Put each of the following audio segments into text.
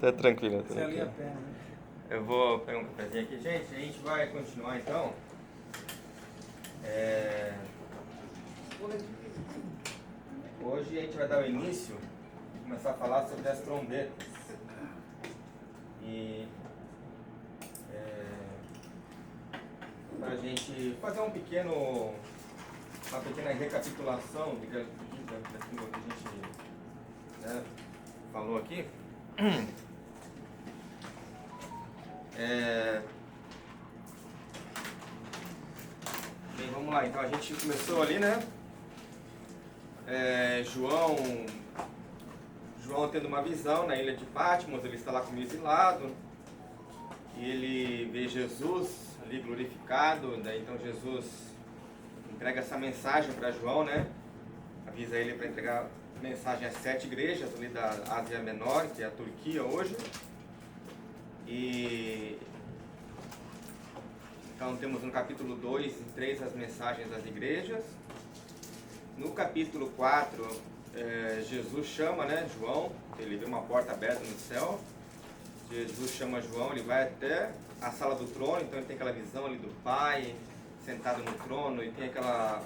Tá tranquilo. Você alinha a perna, né? Eu vou pegar um cafezinho aqui, gente. A gente vai continuar então. Hoje a gente vai dar o início, começar a falar sobre as trombetas. E para a gente fazer uma pequena recapitulação daquilo que a gente falou aqui. Bem, vamos lá, então a gente começou ali, né? João tendo uma visão na ilha de Patmos, ele está lá comigo exilado e ele vê Jesus ali glorificado, daí então Jesus entrega essa mensagem para João, né? Avisa ele para entregar mensagem às 7 igrejas ali da Ásia Menor, que é a Turquia hoje. E então temos no capítulo 2 e 3 as mensagens às igrejas. No capítulo 4, Jesus chama, né, João, ele vê uma porta aberta no céu. Jesus chama João, ele vai até a sala do trono, então ele tem aquela visão ali do Pai sentado no trono e tem aquela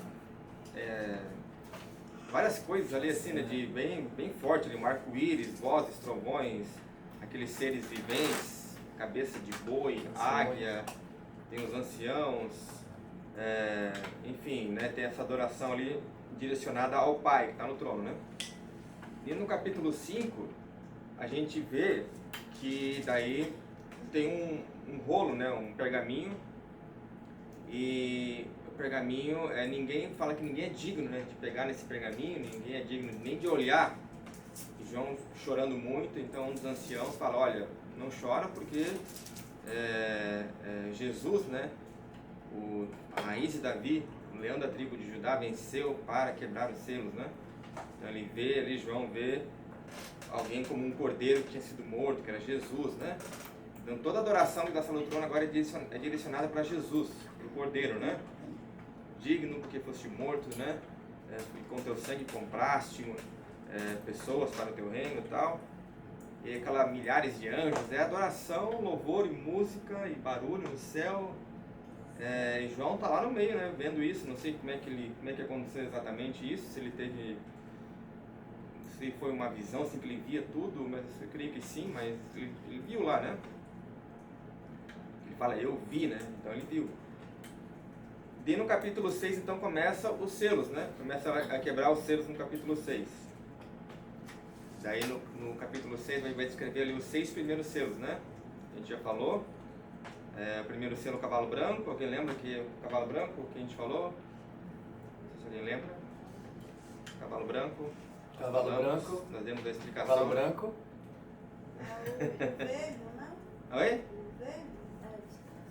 várias coisas ali assim, né, de bem forte ali, um arco-íris, vozes, trovões, aqueles seres viventes, cabeça de boi, águia, tem os anciãos, enfim, né, tem essa adoração ali direcionada ao Pai que está no trono, né? E no capítulo 5 a gente vê que daí tem um rolo, né, um pergaminho, e o pergaminho, ninguém fala que ninguém é digno, né, de pegar nesse pergaminho, ninguém é digno nem de olhar. E João chorando muito, então um dos anciãos fala, olha, não chora porque Jesus, né, a raiz de Davi, o leão da tribo de Judá, venceu para quebrar os selos, né? Então ele vê ali, João vê alguém como um cordeiro que tinha sido morto, que era Jesus, né? Então toda a adoração que da sala do trono agora é direcionada para Jesus, para o cordeiro, né? Digno porque foste morto, né? Com teu sangue compraste pessoas para o teu reino e tal. E aquela milhares de anjos, adoração, louvor e música e barulho no céu. E João está lá no meio, né, vendo isso. Não sei como é que aconteceu exatamente isso, se foi uma visão, se ele via tudo, mas eu creio que sim, mas ele viu lá, né? Ele fala, eu vi, né? Então ele viu. E no capítulo 6 então começa os selos, né? Começa a quebrar os selos no capítulo 6. Daí no capítulo 6 vai descrever ali os 6 primeiros selos, né? A gente já falou. O primeiro selo, o cavalo branco. Alguém lembra que o cavalo branco que a gente falou? Não sei se alguém lembra. Cavalo branco. Cavalo branco. Nós demos a explicação. Cavalo branco. É o verbo, não? Oi? O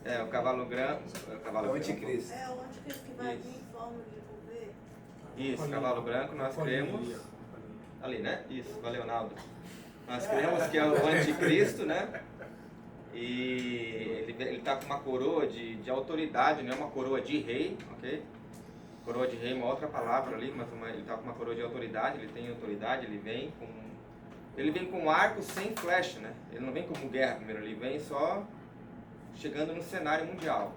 verbo? O cavalo branco. É o anticristo. É o anticristo que vai vir em forma de governo. Isso, cavalo branco, nós cremos. Ali, né? Isso, valeu, Naldo. Nós cremos que é o anticristo, né? E ele está com uma coroa de autoridade, não é uma coroa de rei, ok? Coroa de rei é uma outra palavra ali, mas ele está com uma coroa de autoridade, ele tem autoridade, ele vem com um arco sem flecha, né? Ele não vem como guerra primeiro, ele vem só chegando no cenário mundial.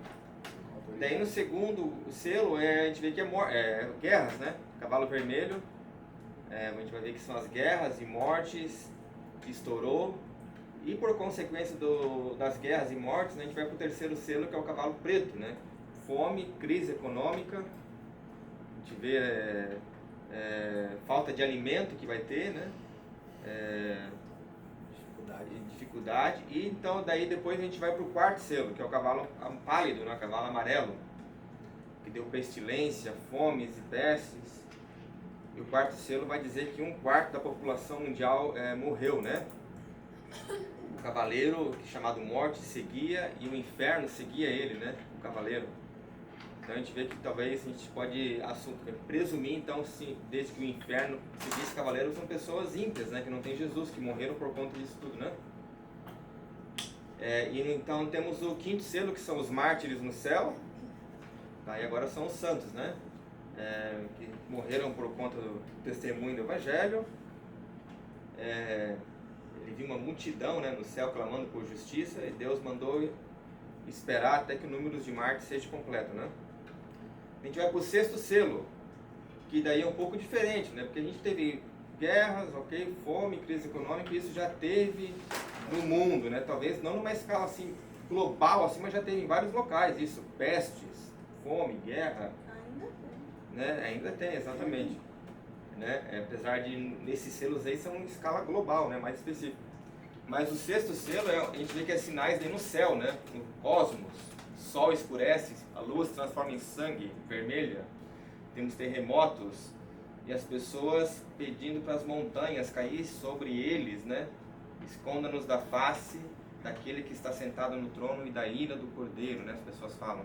Daí no segundo selo a gente vê que é guerras, né? Cavalo vermelho, a gente vai ver que são as guerras e mortes que estourou. E por consequência das guerras e mortes, né, a gente vai para o terceiro selo, que é o cavalo preto, né? Fome, crise econômica, a gente vê falta de alimento que vai ter, né? Dificuldade. E então daí depois a gente vai para o quarto selo, que é o cavalo pálido, né? O cavalo amarelo, que deu pestilência, fomes e pestes. E o quarto selo vai dizer que 1/4 da população mundial morreu, né? O cavaleiro, chamado Morte, seguia, e o inferno seguia ele, né? O cavaleiro. Então a gente vê que talvez a gente pode presumir, então, desde que o inferno seguisse o cavaleiro, são pessoas ímpias, né? Que não tem Jesus, que morreram por conta disso tudo, né? E então temos o quinto selo, que são os mártires no céu. Aí agora são os santos, né? Que morreram por conta do testemunho do Evangelho. ele viu uma multidão, né, no céu clamando por justiça, e Deus mandou esperar até que o número de Marte seja completo, né? A gente vai para o sexto selo, que daí é um pouco diferente, né? Porque a gente teve guerras, ok, fome, crise econômica, isso já teve no mundo, né? Talvez não numa escala assim global, assim, mas já teve em vários locais isso, pestes, fome, guerra, Ainda tem. né? Ainda tem, exatamente, né? Apesar de nesses selos aí são em escala global, né? Mais específico. Mas o sexto selo a gente vê que é sinais aí no céu, né? No cosmos, o sol escurece, a lua se transforma em sangue vermelha, temos terremotos e as pessoas pedindo para as montanhas cair sobre eles, né? Esconda-nos da face daquele que está sentado no trono e da ira do cordeiro, né? As pessoas falam.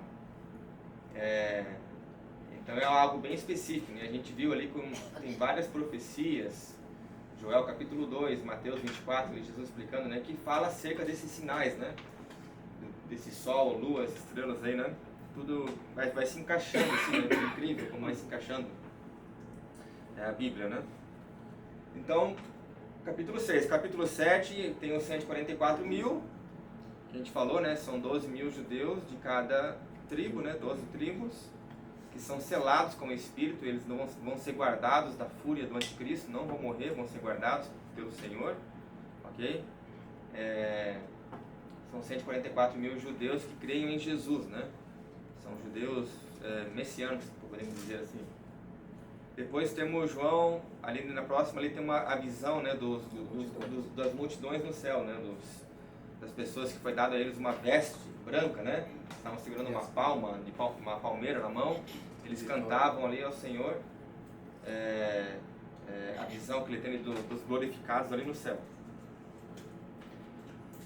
Então é algo bem específico, né? A gente viu ali que tem várias profecias, Joel capítulo 2, Mateus 24, Jesus explicando, né? Que fala acerca desses sinais, né? Desse sol, lua, as estrelas aí, né? Tudo vai se encaixando assim, né? É incrível como vai se encaixando a Bíblia, né? Então, capítulo 6. Capítulo 7 tem os 144 mil, que a gente falou, né? São 12 mil judeus de cada tribo, né? 12 tribos, que são selados com o Espírito, eles não vão ser guardados da fúria do anticristo, não vão morrer, vão ser guardados pelo Senhor, ok? São 144 mil judeus que creem em Jesus, né? São judeus messiânicos, podemos dizer assim. Depois temos João, ali na próxima ali tem a visão, né, das multidões no céu, né, das pessoas que foi dada a eles uma veste branca, né? Estavam segurando uma palmeira na mão, eles cantavam ali ao Senhor, a visão que ele tem dos glorificados ali no céu.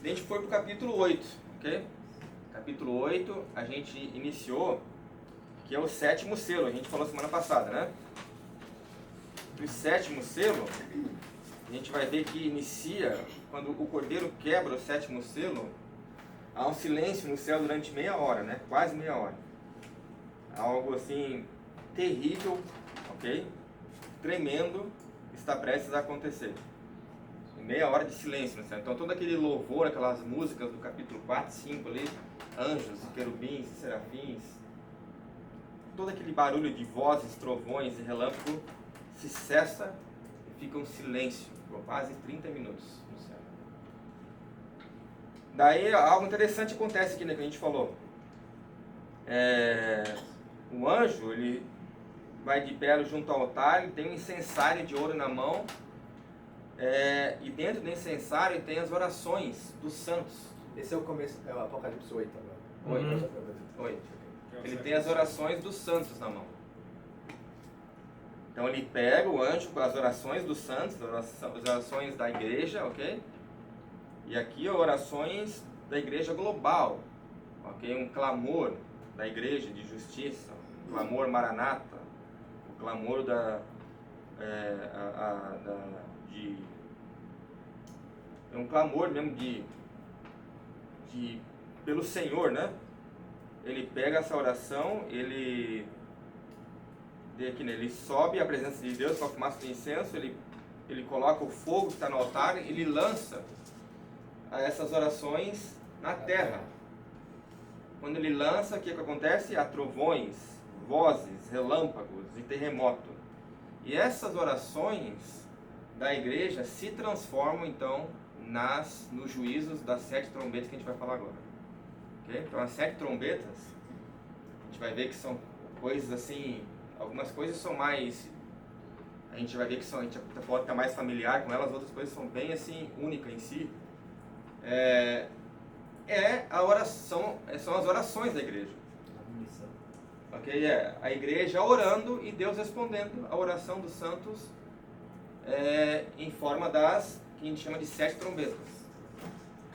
A gente foi para o capítulo 8, ok? Capítulo 8 a gente iniciou, que é o sétimo selo, a gente falou semana passada, né? O sétimo selo, a gente vai ver que inicia, quando o cordeiro quebra o sétimo selo, há um silêncio no céu durante meia hora, né? Quase meia hora. Algo assim, terrível, ok? Tremendo, está prestes a acontecer. Meia hora de silêncio no céu. Então todo aquele louvor, aquelas músicas do capítulo 4, 5 ali, anjos, querubins, serafins, todo aquele barulho de vozes, trovões e relâmpago se cessa e fica um silêncio por quase 30 minutos no céu. Daí algo interessante acontece aqui, né, que a gente falou. O anjo, ele vai de pé junto ao altar, ele tem um incensário de ouro na mão, e dentro do incensário tem as orações dos santos. Esse é o começo, é o Apocalipse 8 agora. Oi. Ele tem as orações dos santos na mão. Então ele pega o anjo com as orações dos santos, as orações da igreja, ok? E aqui orações da igreja global, ok? Um clamor da igreja de justiça, um clamor maranata, o clamor é um clamor mesmo pelo Senhor, né? Ele pega essa oração, ele sobe à presença de Deus com a fumaça de incenso, ele coloca o fogo que está no altar, ele lança essas orações na terra. Quando ele lança, o que acontece? Há trovões, vozes, relâmpagos e terremoto. E essas orações da igreja se transformam então nos juízos das 7 trombetas que a gente vai falar agora. Okay? Então as 7 trombetas, a gente vai ver que são coisas assim, algumas coisas são mais, a gente vai ver que a gente pode estar mais familiar com elas, outras coisas são bem assim, únicas em si. A oração, são as orações da igreja. Ok? A igreja orando e Deus respondendo a oração dos santos em forma das que a gente chama de 7 trombetas.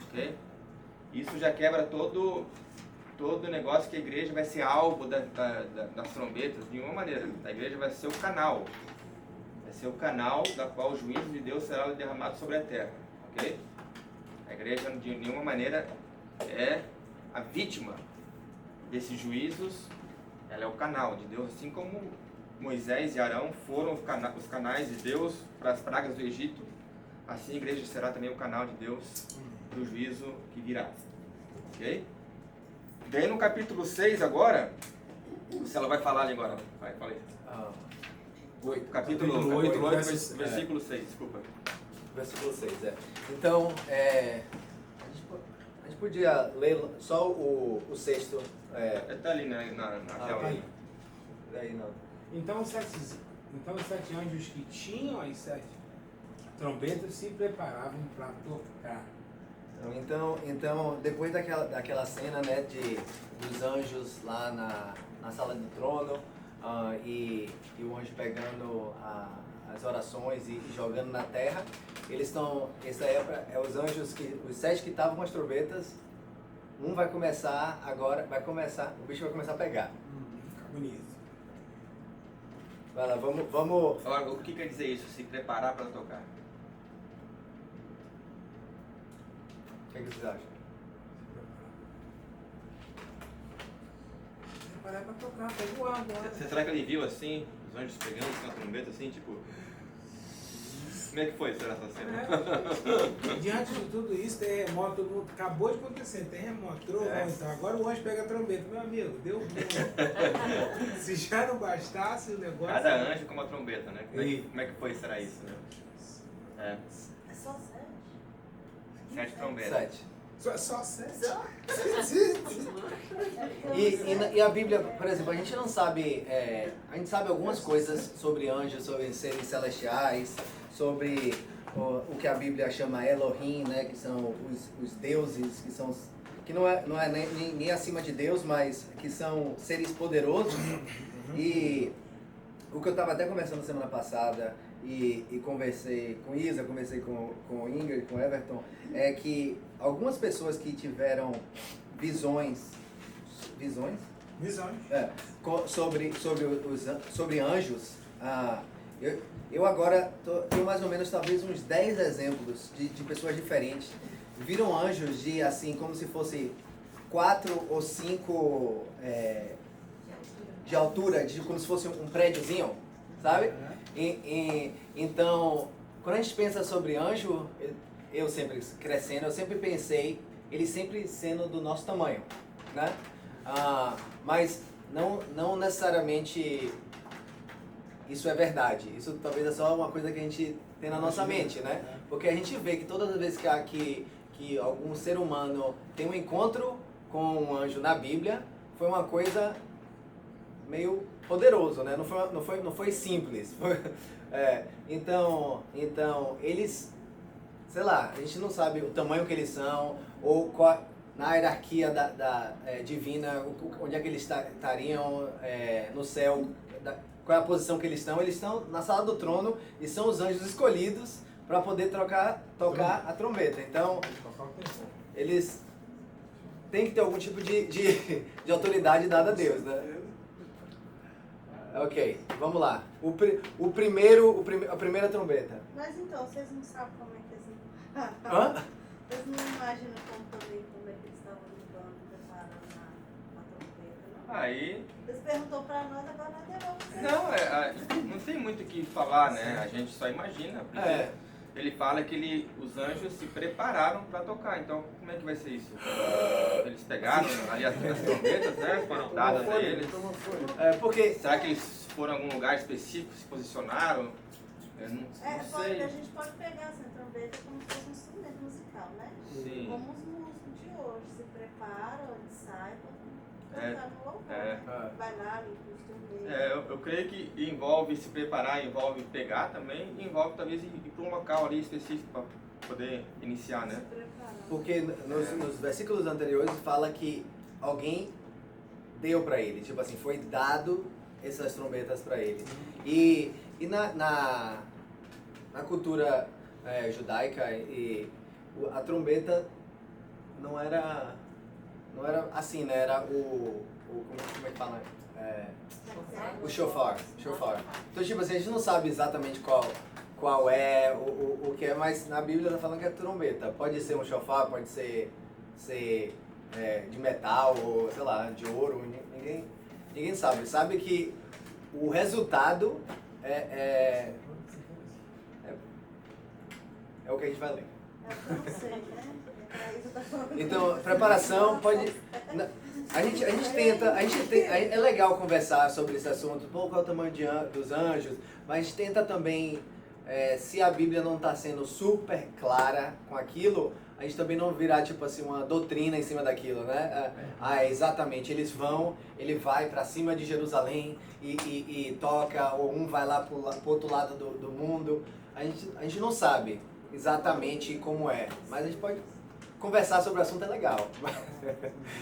Ok? Isso já quebra todo o negócio que a igreja vai ser alvo das trombetas de nenhuma maneira. A igreja vai ser o canal. Vai ser o canal da qual o juízo de Deus será derramado sobre a terra. Ok? A igreja de nenhuma maneira é a vítima desses juízos. Ela é o canal de Deus, assim como Moisés e Arão foram os canais de Deus para as pragas do Egito. assim a igreja será também o canal de Deus para o juízo que virá. Ok? Daí no capítulo 6 agora, se ela vai falar ali agora, vai, fala aí. 8. Capítulo 8, versículo 6, desculpa. Versículo 6, Então, a gente podia ler só o sexto. Está ali na tela. Aí. Daí não. Então os sete anjos que tinham as 7 trombetas se preparavam para tocar. Então, depois daquela cena, né, dos anjos lá na sala do trono, e o anjo pegando as orações e jogando na terra, eles estão, essa é os anjos, os 7 que estavam com as trombetas, vai começar agora, o bicho vai começar a pegar. Fica bonito. Vai lá, vamos... Agora, o que quer dizer isso? Se preparar para tocar? O que vocês acham? Se preparar para tocar, pega o ar agora. Será que ele viu assim, os anjos pegando assim, uma trombeta assim, tipo... Como é que foi essa cena? Diante de tudo isso, terremoto, todo mundo acabou de acontecer, terremoto, trovão, então agora o anjo pega a trombeta, meu amigo, deu ruim. Se já não bastasse o negócio... Cada anjo com uma trombeta, né? Como é que foi, será isso, né? É só 7? 7 trombetas. 7. Só 7? Só? E a Bíblia, por exemplo, a gente não sabe, a gente sabe algumas coisas sobre anjos, sobre seres celestiais, sobre o que a Bíblia chama Elohim, né, que são os deuses, que não é nem acima de Deus, mas que são seres poderosos. E o que eu estava até conversando semana passada e conversei com Isa, conversei com o Ingrid, com o Everton, é que algumas pessoas que tiveram visões? Sobre anjos, eu agora tenho mais ou menos talvez uns 10 exemplos de pessoas diferentes. Viram anjos de assim, como se fosse 4 ou 5 de altura, como se fosse um prédiozinho, sabe? Então, quando a gente pensa sobre anjo, eu sempre crescendo, eu sempre pensei ele sempre sendo do nosso tamanho, né? Mas não necessariamente isso é verdade. Isso talvez é só uma coisa que a gente tem na nossa mente, né? Porque a gente vê que todas as vezes que algum ser humano tem um encontro com um anjo na Bíblia, foi uma coisa meio poderoso, né? Não foi simples. Então eles, sei lá, a gente não sabe o tamanho que eles são, ou na hierarquia divina, onde é que eles estariam no céu, qual é a posição que eles estão na sala do trono e são os anjos escolhidos para poder tocar a trombeta. Então, eles têm que ter algum tipo de autoridade dada a Deus, né? Ok, vamos lá. A primeira trombeta. Mas então, vocês não sabem como é que eles... Hã? Vocês não imaginam como é que eles estavam limpando, preparando a trombeta, não? Aí... Eles perguntou pra nós, agora nós derrubamos. Não tem muito o que falar, né? A gente só imagina. Porque ele fala que os anjos se prepararam para tocar. Então, como é que vai ser isso? Eles pegaram ali as trombetas, né? Foram dadas a eles. Porque... Será que eles foram em algum lugar específico, se posicionaram? Eu não sei. A gente pode pegar essa trombeta como se fosse um instrumento musical, né? Sim. Como os músicos de hoje. Se preparam, ensaiam, tocar no louvor. Vai lá, limpa o instrumento. Eu creio que envolve se preparar, envolve pegar também, e envolve talvez ir para um local ali específico para poder iniciar, né? Se preparar. Porque nos versículos anteriores fala que alguém deu para ele, tipo assim, foi dado essas trombetas para ele. E na cultura judaica, a trombeta não era assim, né? Era como é que fala? O shofar. Então, tipo assim, a gente não sabe exatamente qual é o que é, mas na Bíblia está falando que é trombeta. Pode ser um shofar, pode ser de metal, ou sei lá, de ouro, ninguém sabe. Sabe que o resultado É o que a gente vai ler. É o que eu não sei, né? Então, preparação pode... A gente tenta, é legal conversar sobre esse assunto, qual é o tamanho dos anjos, mas a gente tenta também, se a Bíblia não está sendo super clara com aquilo, a gente também não virar tipo assim uma doutrina em cima daquilo, né? Exatamente, ele vai para cima de Jerusalém e toca, ou um vai lá pro outro lado do mundo. A gente não sabe exatamente como é, mas a gente pode conversar sobre o assunto, é legal.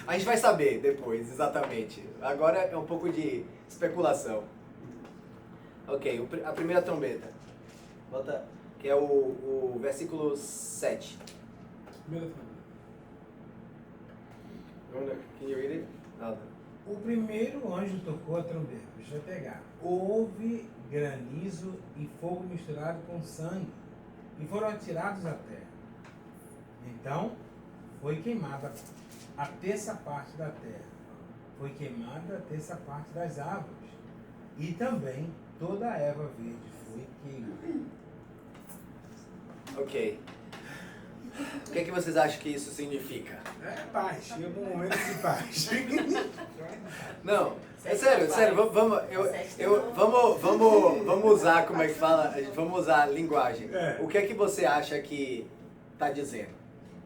A gente vai saber depois, exatamente. Agora é um pouco de especulação. Ok, a primeira trombeta. Volta, que é o versículo 7. Primeira trombeta. Can you read it? Nada. O primeiro anjo tocou a trombeta. Deixa eu pegar. Houve granizo e fogo misturado com sangue, e foram atirados à terra. Então, foi queimada a terça parte da terra. Foi queimada a terça parte das árvores. E também toda a erva verde foi queimada. Ok. O que vocês acham que isso significa? É paz. Chega um momento de paz. Não, é sério, vamos usar, como é que fala? Vamos usar a linguagem. O que é que você acha que está dizendo?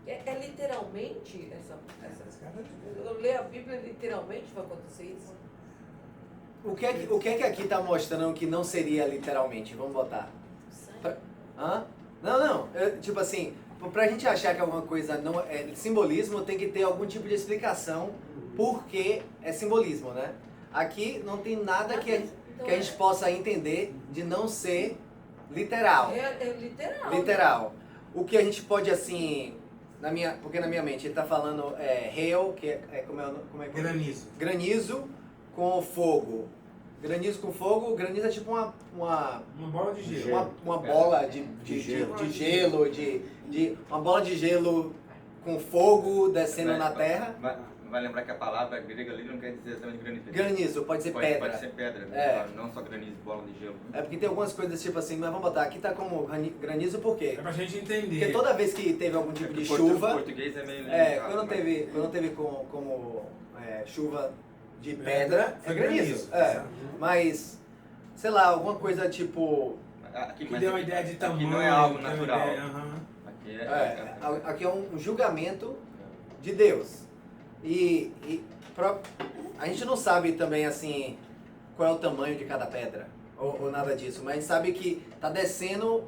É literalmente eu ler a Bíblia literalmente vai acontecer isso? O que é que aqui está mostrando que não seria literalmente? Vamos botar. Hã? Não. Tipo assim, pra gente achar que alguma coisa não é simbolismo, tem que ter algum tipo de explicação porque é simbolismo, né? Aqui não tem nada que a gente possa entender de não ser literal. É literal. Literal. O que a gente pode assim, porque na minha mente ele está falando hail, que como é que Granizo. Granizo com fogo. Granizo com fogo, granizo é tipo uma bola de gelo. Uma bola de gelo, uma bola de gelo com fogo descendo na terra. Vai lembrar que a palavra grega ali não quer dizer exatamente granizo. Granizo, pode ser pedra. Pode ser pedra, não só granizo, bola de gelo. É porque tem algumas coisas tipo assim, mas vamos botar, aqui tá como granizo por quê? É pra gente entender. Porque toda vez que teve algum tipo de chuva... português é meio... quando teve como chuva de pedra, é granizo. Mas, sei lá, alguma coisa tipo... Aqui deu uma ideia de tamanho. Aqui não é algo natural. Aqui é um julgamento de Deus. A gente não sabe também assim qual é o tamanho de cada pedra ou nada disso, mas a gente sabe que tá descendo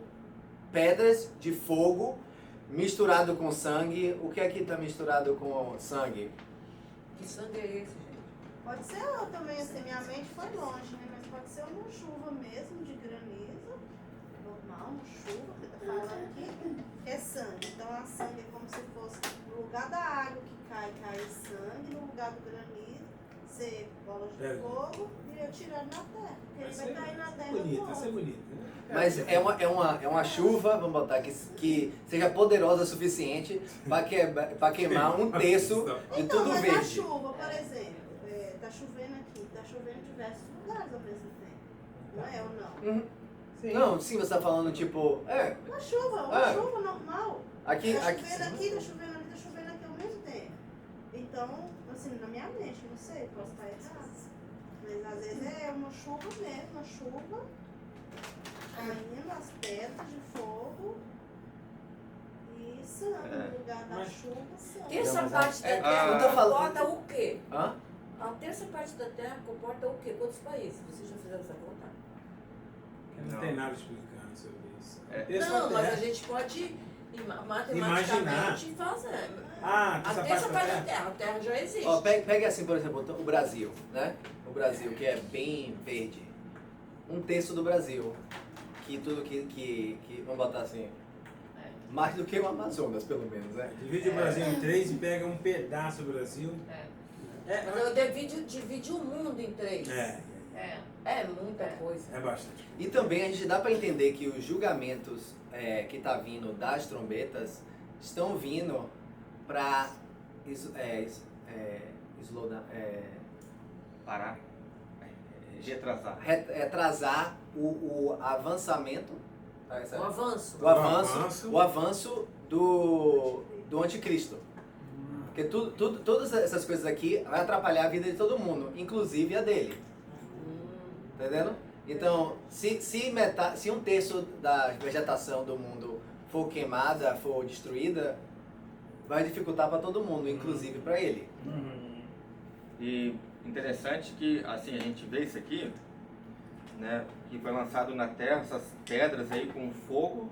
pedras de fogo misturado com sangue. O que é que tá misturado com sangue? Que sangue é esse, gente? Pode ser também, assim, minha mente foi longe, né? Mas pode ser uma chuva mesmo de granizo, normal, uma chuva que tá falando aqui, que é sangue. Então a sangue é como se fosse no lugar da água que cai sangue, no lugar do granizo, ser bolas de fogo e atirando na terra. Porque ele vai cair na terra. Vai ser bonito, né? Mas é uma chuva, vamos botar, que seja poderosa o suficiente para queimar um terço de então, tudo mas verde. a chuva, por exemplo, tá chovendo aqui, tá chovendo em diversos lugares ao mesmo tempo. Não é ou não? Uhum. Sim. Não, sim, você tá falando tipo... Uma chuva normal. Aqui, Tá chovendo aqui, tá chovendo ali, tá chovendo aqui ao mesmo tempo. Então, assim, na minha mente, não sei, posso estar errado. Mas às vezes é uma chuva mesmo, uma chuva caindo as pedras de fogo e sangue no lugar da chuva, sangue. Terça parte da não terra tô falando- comporta o quê? Hã? A terça parte da terra comporta o quê? Quantos países? Vocês já fizeram essa conta? Não tem nada explicando sobre isso. Não, mas a gente pode matematicamente fazer. A terça parte da terra, a terra já existe. Ó, pegue assim, por exemplo, o Brasil, né? O Brasil, que é bem verde. Um terço do Brasil. Que tudo que vamos botar assim, mais do que o Amazonas, pelo menos, né? Divide o Brasil em 3 e pega um pedaço do Brasil. Mas divide o mundo em 3. É muita coisa. É bastante. E também a gente dá para entender que os julgamentos que tá vindo das trombetas estão vindo para Parar. Retrasar. retrasar o avançamento O avanço. O avanço do anticristo. Porque todas essas coisas aqui vai atrapalhar a vida de todo mundo, inclusive a dele. Tá entendendo? Então, se um terço da vegetação do mundo for queimada, for destruída, vai dificultar para todo mundo, inclusive para ele. E interessante que, assim, a gente vê isso aqui, né, que foi lançado na terra, essas pedras aí com fogo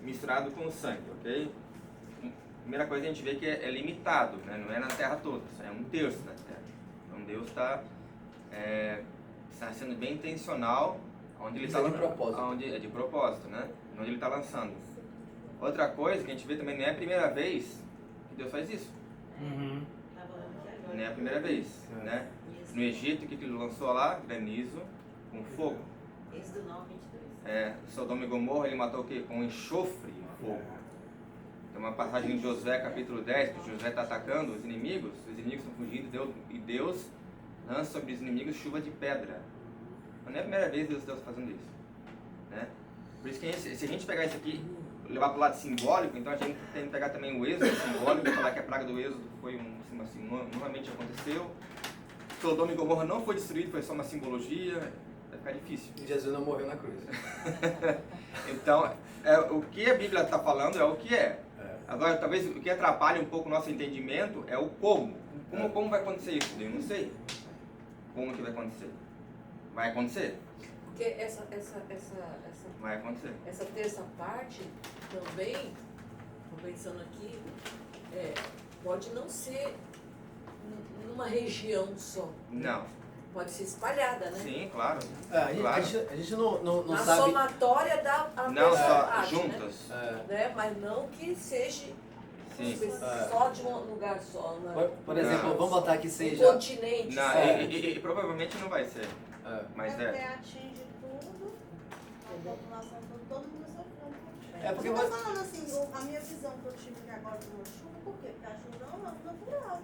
misturado com sangue, ok? Primeira coisa a gente vê que é limitado, né, não é na terra toda, é um terço da terra. Então Deus está sendo bem intencional, onde ele está de propósito. Onde é de propósito, né? Onde ele está lançando. Outra coisa que a gente vê também, não é a primeira vez que Deus faz isso. Não é a primeira vez, né? No Egito, o que ele lançou lá? Granizo com fogo. Êxodo 9:22. Sodoma e Gomorra ele matou o quê? Com enxofre e fogo. Tem uma passagem em Josué capítulo 10, que Josué está atacando os inimigos estão fugindo e Deus lança sobre os inimigos chuva de pedra. Não é a primeira vez que Deus está fazendo isso, né? Por isso que se a gente pegar isso aqui, levar para o lado simbólico, então a gente tem que pegar também o êxodo simbólico e falar que a praga do êxodo foi normalmente aconteceu. Sodoma e Gomorra não foi destruído, foi só uma simbologia, vai ficar difícil. E Jesus não morreu na cruz. Então, o que a Bíblia está falando é o que é. Agora, talvez o que atrapalha um pouco o nosso entendimento é o como. Como vai acontecer isso? Eu não sei. Como que vai acontecer? Vai acontecer? Porque essa Vai acontecer. essa terça parte também, estou pensando aqui, pode não ser numa região só. Não. Pode ser espalhada, né? Sim, claro. A gente não Na sabe. somatória da Não terça só parte, juntas. né? Mas não que seja Sim. só de um lugar só. Né? Por exemplo, Não. vamos botar que Um seja. continente. Não, sabe? e provavelmente não vai ser. Mas Porque atinge tudo, a população toda, todo mundo sofrendo. Porque Eu tô falando assim, a minha visão que eu tive aqui agora de uma chuva, por quê? Porque a chuva é um algo natural,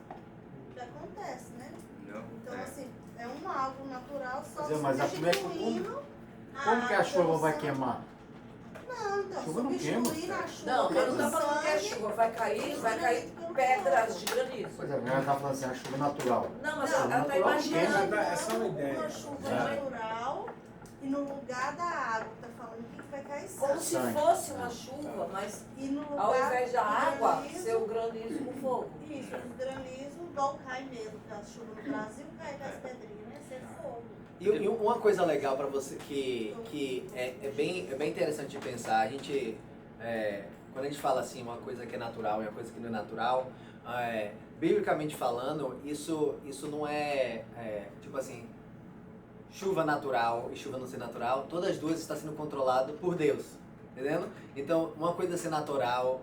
que acontece, né? não. Então, assim, é algo natural, só Mas a como é que- substituindo Como que a chuva vai produção. queimar? Não, então, Chuva não queima. substituindo a chuva. Não, mas não pelo tá falando que é sangue. chuva. Vai cair pedras de granizo. Pois é, ela tá falando assim, a chuva natural. Não, mas Não, ela tá natural imaginando. É só uma ideia. Uma chuva É. natural e no lugar da água, tá falando que vai cair Como sangue. se Sangue. fosse uma chuva, mas E no lugar ao invés da do água, granizo, ser o granizo com fogo. Isso, os granizos, igual cai mesmo, porque a chuva no Brasil cai com as pedrinhas, né? Ser fogo. E uma coisa legal para você que é bem interessante de pensar, a gente quando a gente fala assim uma coisa que é natural e uma coisa que não é natural, biblicamente falando, isso não tipo assim, chuva natural e chuva não ser natural, todas as duas estão sendo controladas por Deus, entendendo? Então, uma coisa ser natural,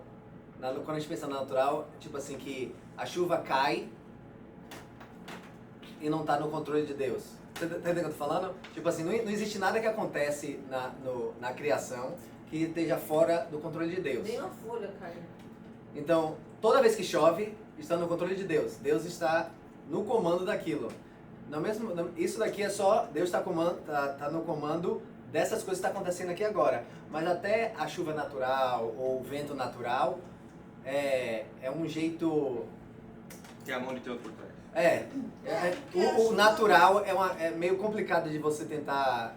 quando a gente pensa no natural, tipo assim, que a chuva cai e não está no controle de Deus. Você tá entendendo o que eu tô falando? Tipo assim, não existe nada que acontece na criação que esteja fora do controle de Deus. Nem uma folha caiu. Então, toda vez que chove, está no controle de Deus. Deus está no comando daquilo. Isso daqui é só, Deus está no comando dessas coisas que estão acontecendo aqui agora. Mas até a chuva natural ou o vento natural é um jeito... Tem a mão de Deus por trás. O natural é meio complicado de você tentar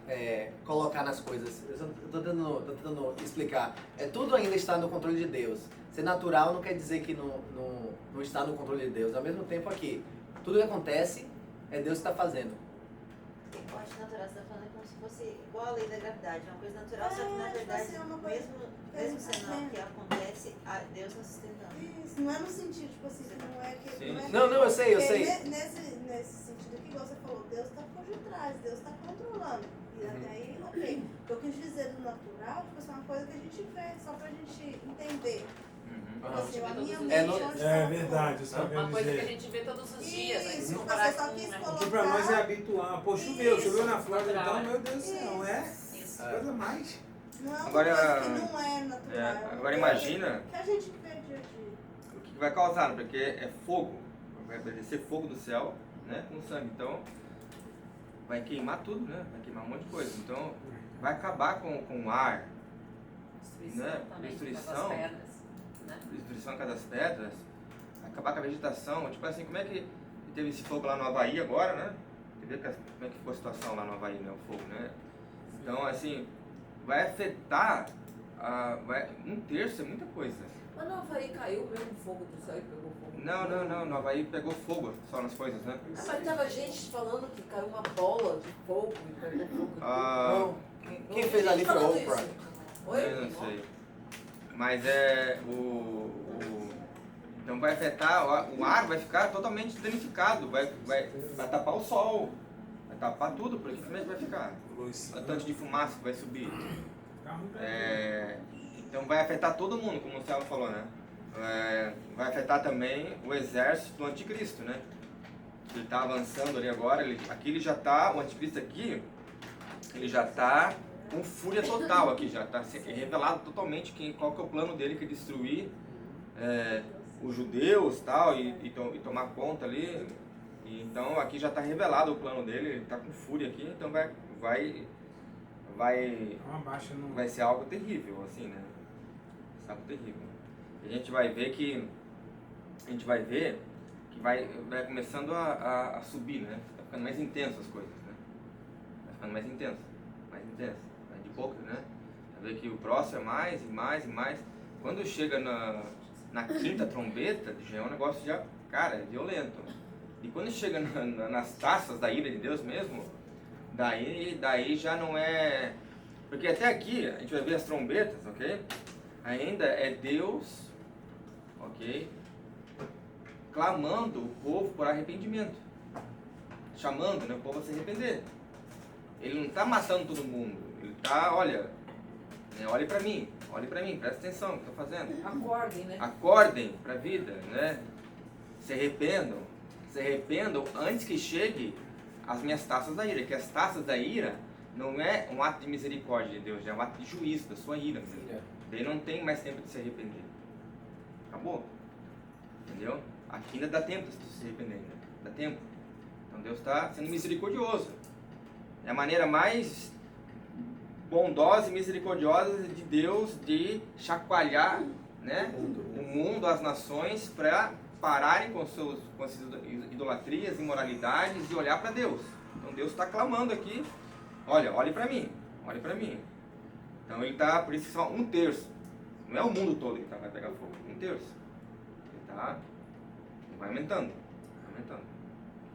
colocar nas coisas. Eu tô tentando explicar. Tudo ainda está no controle de Deus. Ser natural não quer dizer que não está no controle de Deus. Ao mesmo tempo aqui, tudo que acontece é Deus que está fazendo. Eu acho natural, você está falando como se fosse igual a lei da gravidade, uma coisa natural, só que na tipo verdade, assim, é uma coisa- mesmo sendo algo que acontece, Deus está sustentando. Isso, não é no sentido, tipo assim, que não é que... Sim. é que- Não, eu sei. Porque Nesse sentido aqui, igual você falou, Deus está por detrás, Deus está controlando. E até aí, ok. O que eu quis dizer do natural, tipo assim, uma coisa que a gente vê, só pra gente entender. Tipo assim, a minha mente É verdade, só Uma quero coisa que a dizer. gente vê todos os dias. Aí Isso, se você comparar só com, quis né? colocar... Que pra nós é habitual. Pô, choveu Isso. na Flórida, então, Natural, meu Deus do céu, Isso. coisa mais. Não é uma Agora- coisa que não é natural. é uma Agora coisa imagina que a gente vê dia a dia. o que vai causar, porque é fogo. Vai descer fogo do céu, né? Com sangue. Então, vai queimar tudo, né? Vai queimar um monte de coisa. Então, vai acabar com o ar, Destruição né? também, Destruição. das pedras, né? Destruição das pedras, acabar com a vegetação, tipo assim, como é que teve esse fogo lá no Havaí agora, né? Você vê como é que ficou a situação lá no Havaí, né? O fogo, né? Então, assim, vai afetar, um terço é muita coisa. Mas no Havaí caiu mesmo fogo do céu e pegou fogo. Não, no Havaí pegou fogo só nas coisas, né? Ah, mas tava gente falando que caiu uma bola de fogo e pegou fogo. Ah, Quem fez ali foi o Falando Oprah. isso. Oi? eu não sei. Mas então vai afetar, o ar vai ficar totalmente danificado, vai tapar o sol, vai tapar tudo, porque como é que vai ficar? O tanto de fumaça que vai subir. Então vai afetar todo mundo, como o Celso falou, né? Vai afetar também o exército do anticristo, né? Ele está avançando ali agora, aqui ele já está, o anticristo aqui, ele já está com fúria total aqui, já está revelado totalmente qual que é o plano dele, que é destruir os judeus tal, e tomar conta ali. E, então aqui já está revelado o plano dele, ele está com fúria aqui, então vai ser algo terrível, assim, né? Vai ser algo terrível. E a gente vai ver que vai começando a subir, né? Tá ficando mais intenso as coisas, né? Vai ficando mais intenso. Vai de pouco, né? Vai ver que o próximo é mais e mais e mais. Quando chega na quinta trombeta, já é um negócio cara, é violento. E quando chega nas taças da ira de Deus mesmo, daí já não é... Porque até aqui, a gente vai ver as trombetas, ok? Ainda é Deus, ok? Clamando o povo por arrependimento. Chamando, né, o povo a se arrepender. Ele não está matando todo mundo. Ele está, olha para mim, presta atenção no que estou fazendo. Acordem, né? Acordem para a vida, né? Se arrependam antes que chegue as minhas taças da ira. Que as taças da ira não é um ato de misericórdia de Deus, é um ato de juízo da sua ira mesmo. Daí não tem mais tempo de se arrepender. Acabou? Entendeu? Aqui ainda dá tempo de se arrepender, né? Dá tempo. Então Deus está sendo misericordioso. É a maneira mais bondosa e misericordiosa de Deus de chacoalhar, né, o mundo, as nações, para pararem com suas idolatrias, imoralidades e olhar para Deus. Então Deus está clamando aqui, olhe para mim. Então ele está, por isso só um terço. Não é o mundo todo que vai pegar fogo, um terço. Ele vai aumentando,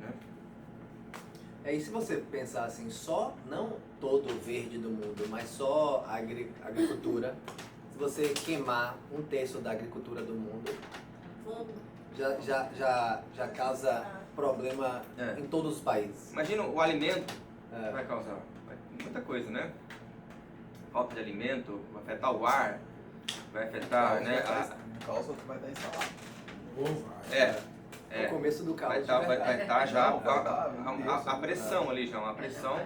né? E se você pensar assim, não todo o verde do mundo, mas só a agricultura, se você queimar um terço da agricultura do mundo, já causa problema em todos os países. Imagina o alimento que vai causar muita coisa, né? Falta de alimento, vai afetar o ar, vai afetar, né? Causa que vai dar instalado. No começo do caos. Vai estar já a pressão ali, já uma pressão.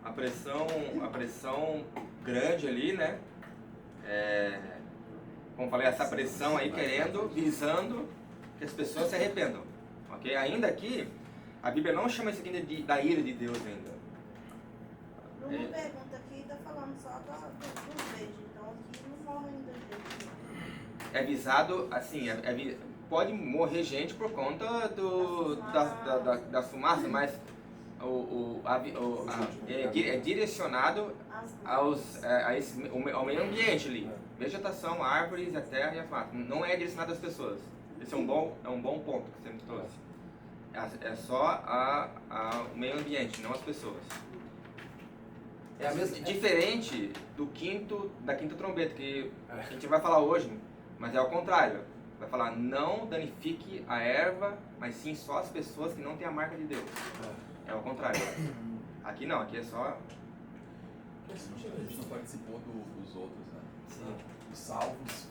A pressão grande ali, né? Como falei, essa pressão aí visando que as pessoas se arrependam. Ok? Ainda aqui, a Bíblia não chama isso aqui da ira de Deus ainda. Uma pergunta aqui está falando só dos verdes, então aqui não morre ainda gente. É visado, assim, pode morrer gente por conta da fumaça, mas é direcionado ao meio ambiente ali. Vegetação, árvores, a terra e a fumaça. Não é direcionado às pessoas. Esse é um bom ponto que você me trouxe. É só o meio ambiente, não as pessoas. Diferente da quinta trombeta, que a gente vai falar hoje, mas é ao contrário. Vai falar, não danifique a erva, mas sim só as pessoas que não têm a marca de Deus. É ao contrário. Aqui não, aqui é só... A gente não participou dos outros, né? Sim. Os salvos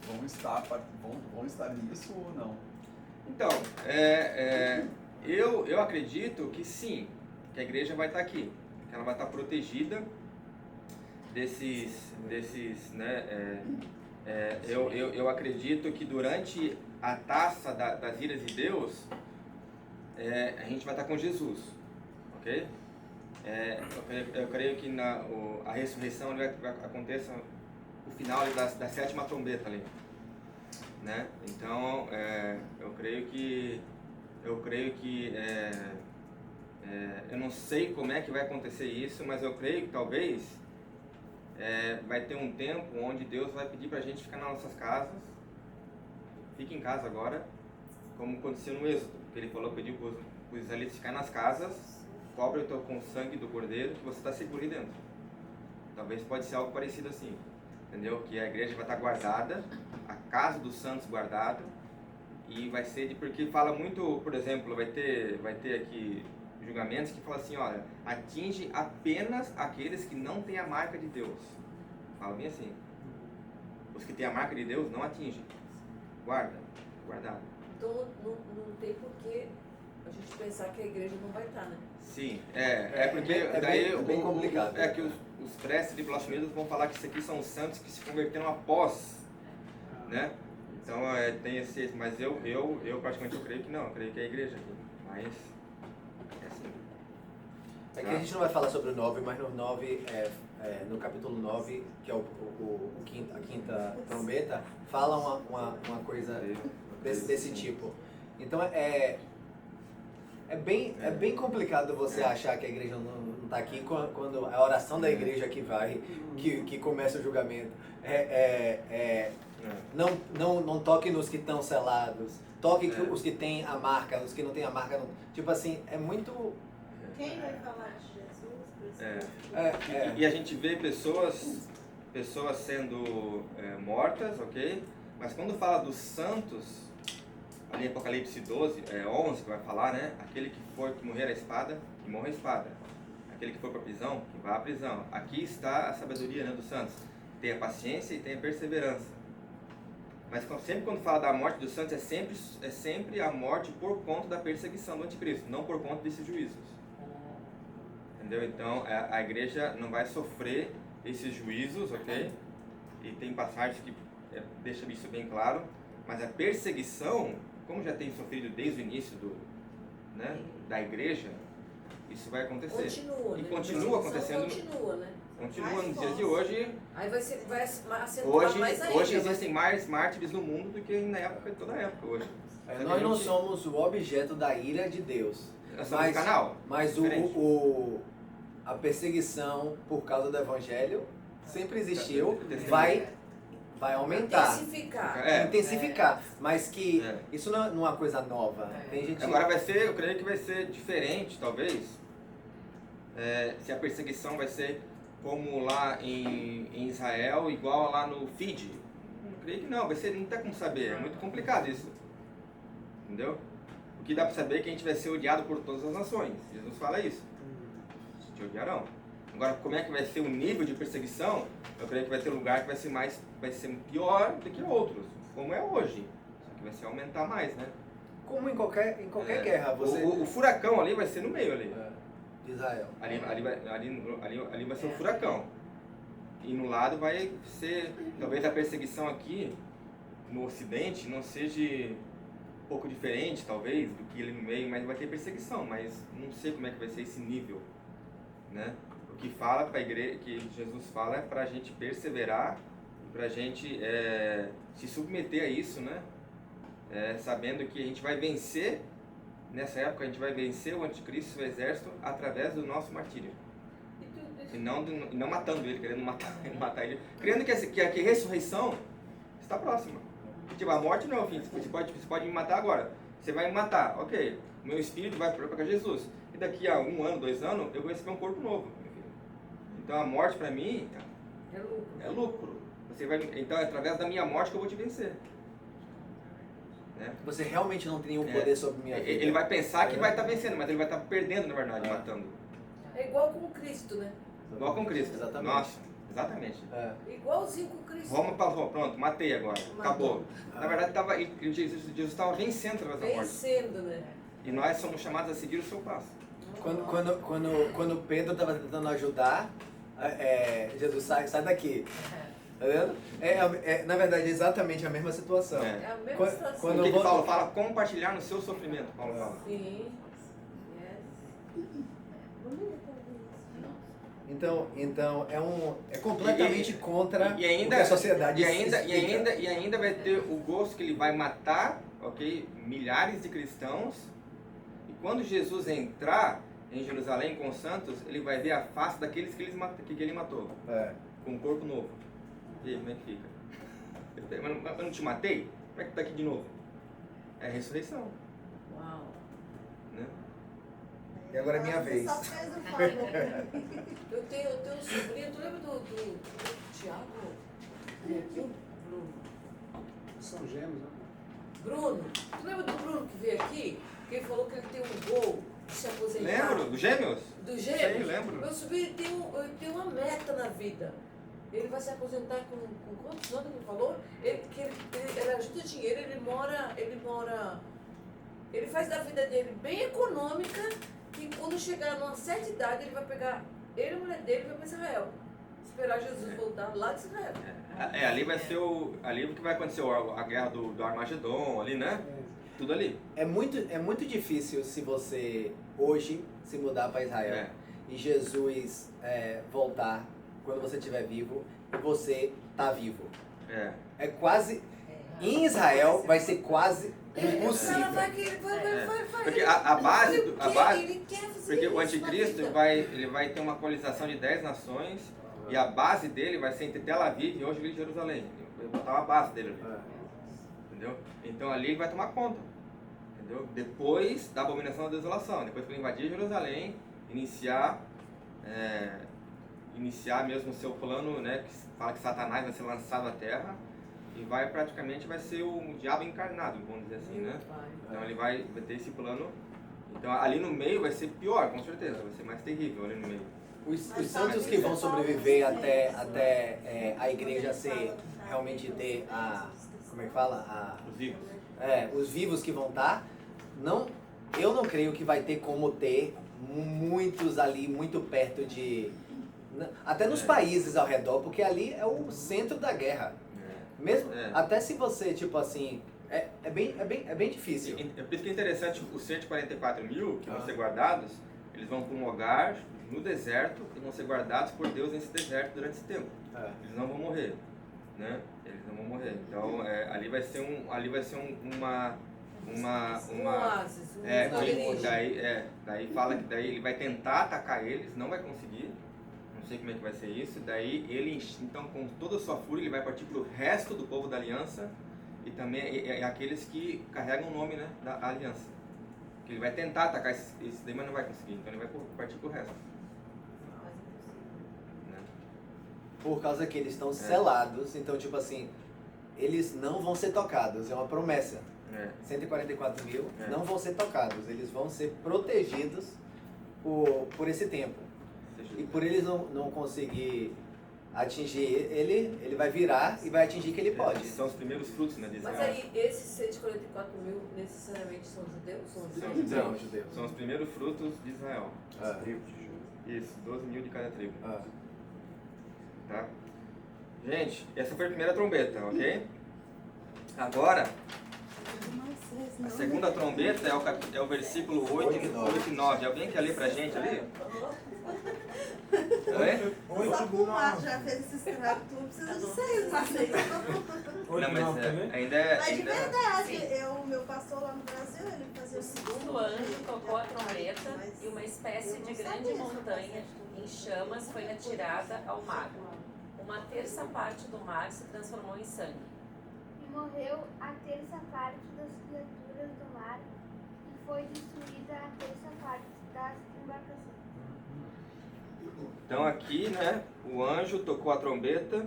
vão estar nisso ou não? Então, eu acredito que sim, que a igreja vai estar aqui. Que ela vai estar protegida desses né? Eu acredito que durante a taça das iras de Deus, a gente vai estar com Jesus, ok? Eu creio que a ressurreição aconteça o final ali da sétima trombeta ali, né? Então, eu creio que eu não sei como é que vai acontecer isso, mas eu creio que talvez vai ter um tempo onde Deus vai pedir pra gente ficar nas nossas casas. Fique em casa agora, como aconteceu no Êxodo, que ele pediu para os israelitas ficar nas casas, cobre então com o sangue do cordeiro, que você está seguro aí dentro. Talvez pode ser algo parecido assim, entendeu? Que a igreja vai estar guardada, a casa dos santos guardada, e vai ser porque fala muito, por exemplo, vai ter aqui julgamentos que falam assim, olha, atinge apenas aqueles que não têm a marca de Deus. Fala bem assim. Os que têm a marca de Deus não atingem. Guardado. Então não tem por que a gente pensar que a igreja não vai estar, né? Sim, porque daí bem complicado. que os pré-tribulacionistas vão falar que isso aqui são os santos que se converteram após, né? Então tem esse, mas eu praticamente eu creio que não, eu creio que é a igreja aqui, mas é assim. É que a gente não vai falar sobre o 9, mas no 9, no capítulo 9, que é a quinta trombeta, fala uma coisa desse tipo. Então é bem complicado você achar que a igreja não está aqui quando a oração da igreja que começa o julgamento. Não toque nos que estão selados, toque os que têm a marca, os que não têm a marca. Não. Tipo assim, é muito... Quem vai falar de Jesus? E a gente vê pessoas sendo mortas, ok? Mas quando fala dos santos, ali em Apocalipse 11, que vai falar, né? Aquele que morrer a espada, que morra a espada. Aquele que for para a prisão, que vá à prisão. Aqui está a sabedoria, né, dos santos. Tem a paciência e tem a perseverança. Mas sempre quando fala da morte dos santos, é sempre a morte por conta da perseguição do anticristo, não por conta desses juízos. Entendeu? Então, a igreja não vai sofrer esses juízos, ok? E tem passagens que deixam isso bem claro. Mas a perseguição, como já tem sofrido desde o início da igreja, isso vai acontecer. Continua, e né? continua acontecendo. Continua, né? Continua nos dias de hoje. Aí vai acentuar mais ainda. Hoje existem mais mártires no mundo do que na época, toda a época hoje. Nós não somos o objeto da ira de Deus. Nós somos um canal. Mas a perseguição por causa do evangelho sempre existiu, vai aumentar. Intensificar. Mas que isso não é uma coisa nova. Tem gente... Agora eu creio que vai ser diferente, talvez. Se a perseguição vai ser como lá em Israel, igual lá no Fiji. Eu creio que não, não tem como saber, é muito complicado isso. Entendeu? O que dá para saber é que a gente vai ser odiado por todas as nações. Jesus fala isso. Te odiarão. Agora, como é que vai ser o nível de perseguição? Eu creio que vai ter lugar que vai ser pior do que outros, como é hoje. Só que vai ser aumentar mais, né? Como em qualquer guerra. O furacão ali vai ser no meio ali. De Israel. Ali vai ser um furacão. E no lado vai ser, talvez a perseguição aqui no ocidente não seja um pouco diferente, talvez, do que ali no meio, mas vai ter perseguição, mas não sei como é que vai ser esse nível, né? O que fala para a igreja, que Jesus fala é para a gente perseverar, para a gente se submeter a isso, né? Sabendo que a gente vai vencer, nessa época a gente vai vencer o anticristo, o exército, através do nosso martírio. E não matando ele, querendo matar ele. Crendo que a ressurreição está próxima. Tipo, a morte não é o fim, você pode me matar agora. Você vai me matar, ok. Meu espírito vai para Jesus. E daqui a 1 ano, 2 anos, eu vou receber um corpo novo. Então a morte para mim é lucro. Então é através da minha morte que eu vou te vencer. Né? Você realmente não tem nenhum poder sobre minha vida. Ele vai pensar que vai estar vencendo, mas ele vai estar perdendo, na verdade, matando. É igual com Cristo, né? Igual com Cristo. Exatamente. Nossa, exatamente. Igualzinho com Cristo. Roma passou, pronto, matei agora. Acabou. Na verdade, Jesus estava vencendo através da morte. Vencendo, né? E nós somos chamados a seguir o seu passo. Quando Pedro estava tentando ajudar, Jesus sai daqui. Tá vendo? Na verdade, é exatamente a mesma situação. É a mesma situação. O que Paulo fala? Compartilhar no seu sofrimento, Paulo fala. Sim. Então é completamente contra E ainda, o que a sociedade e ainda, explica. e ainda vai ter o gosto que ele vai matar, ok, milhares de cristãos. E quando Jesus entrar em Jerusalém com os santos, ele vai ver a face daqueles que ele matou, com um corpo novo. E aí, como é que fica? Mas eu não te matei? Como é que tá aqui de novo? É a ressurreição. Uau. Né? E agora é minha vez. Só fez o favor. Eu tenho um sobrinho, tu lembra do Tiago? Aqui, o Bruno. São gêmeos, né? Bruno, tu lembra do Bruno que veio aqui? Que ele falou que ele tem um gol de se aposentar. Lembro? Dos gêmeos? Do Gêmeos? Sim, lembro. Meu sobrinho ele tem uma meta na vida. Ele vai se aposentar com quantos anos ele falou? Ele ajuda dinheiro, ele faz da vida dele bem econômica, que quando chegar numa certa idade ele vai pegar ele e a mulher dele e vai para Israel. Esperar Jesus voltar lá de Israel. Ali vai ser ali que vai acontecer a guerra do Armagedon, ali, né? Tudo ali. É muito difícil se você hoje se mudar para Israel e Jesus voltar quando você estiver vivo e você tá vivo. É quase... Em Israel vai ser quase impossível. Porque a base... Porque o anticristo ele vai ter uma coalização de 10 nações e a base dele vai ser entre Tel Aviv e hoje Jerusalém. Ele vai botar uma base dele ali. Entendeu? Então ali ele vai tomar conta. Entendeu? Depois da abominação da desolação. Depois que ele invadir Jerusalém, iniciar mesmo o seu plano, né? Que fala que Satanás vai ser lançado à terra. E vai ser o diabo encarnado, vamos dizer assim, né? Então ele vai ter esse plano. Então ali no meio vai ser pior, com certeza, vai ser mais terrível ali no meio. Os santos que vão sobreviver até a igreja realmente ter como é que fala? Os vivos. Os vivos que vão estar, eu não creio que vai ter como ter muitos ali, muito perto de... Até nos países ao redor, porque ali é o centro da guerra. Mesmo, até se você, tipo assim, é bem difícil. Por isso que é interessante, os 144 mil que vão ser guardados, eles vão para um lugar no deserto e vão ser guardados por Deus nesse deserto durante esse tempo. Eles não vão morrer, né? Eles não vão morrer. Então, ali vai ser uma oásis, daí fala que daí ele vai tentar atacar eles, não vai conseguir. Não sei como é que vai ser isso. Daí ele, então, com toda a sua fúria, ele vai partir para o resto do povo da aliança e também aqueles que carregam o nome, né, da aliança. Que ele vai tentar atacar esse daí, mas não vai conseguir. Então ele vai partir para o resto. Né? Por causa que eles estão selados, então, tipo assim, eles não vão ser tocados, é uma promessa. 144 mil não vão ser tocados, eles vão ser protegidos por esse tempo. E por eles não conseguir atingir ele vai virar e vai atingir que ele pode. São os primeiros frutos, né, de Israel. Mas aí, esses 144 mil necessariamente são judeus? São judeus. São os primeiros frutos de Israel. Isso, 12 mil de cada tribo. Tá? Gente, essa foi a primeira trombeta, ok? Agora, a segunda trombeta é o versículo 8 e 9. Alguém quer ler pra gente ali? Só que o Marcos já fez esse estrago tudo, precisa de 6, mas 6. Não, mas ainda é... Mas de verdade, o meu pastor lá no Brasil, ele fazia O segundo anjo tocou a trombeta e uma espécie de grande montanha em chamas foi atirada ao mar. Uma terça parte do mar se transformou em sangue. E morreu a terça parte das criaturas do mar e foi destruída a terça parte das embarcações. Então aqui, né, o anjo tocou a trombeta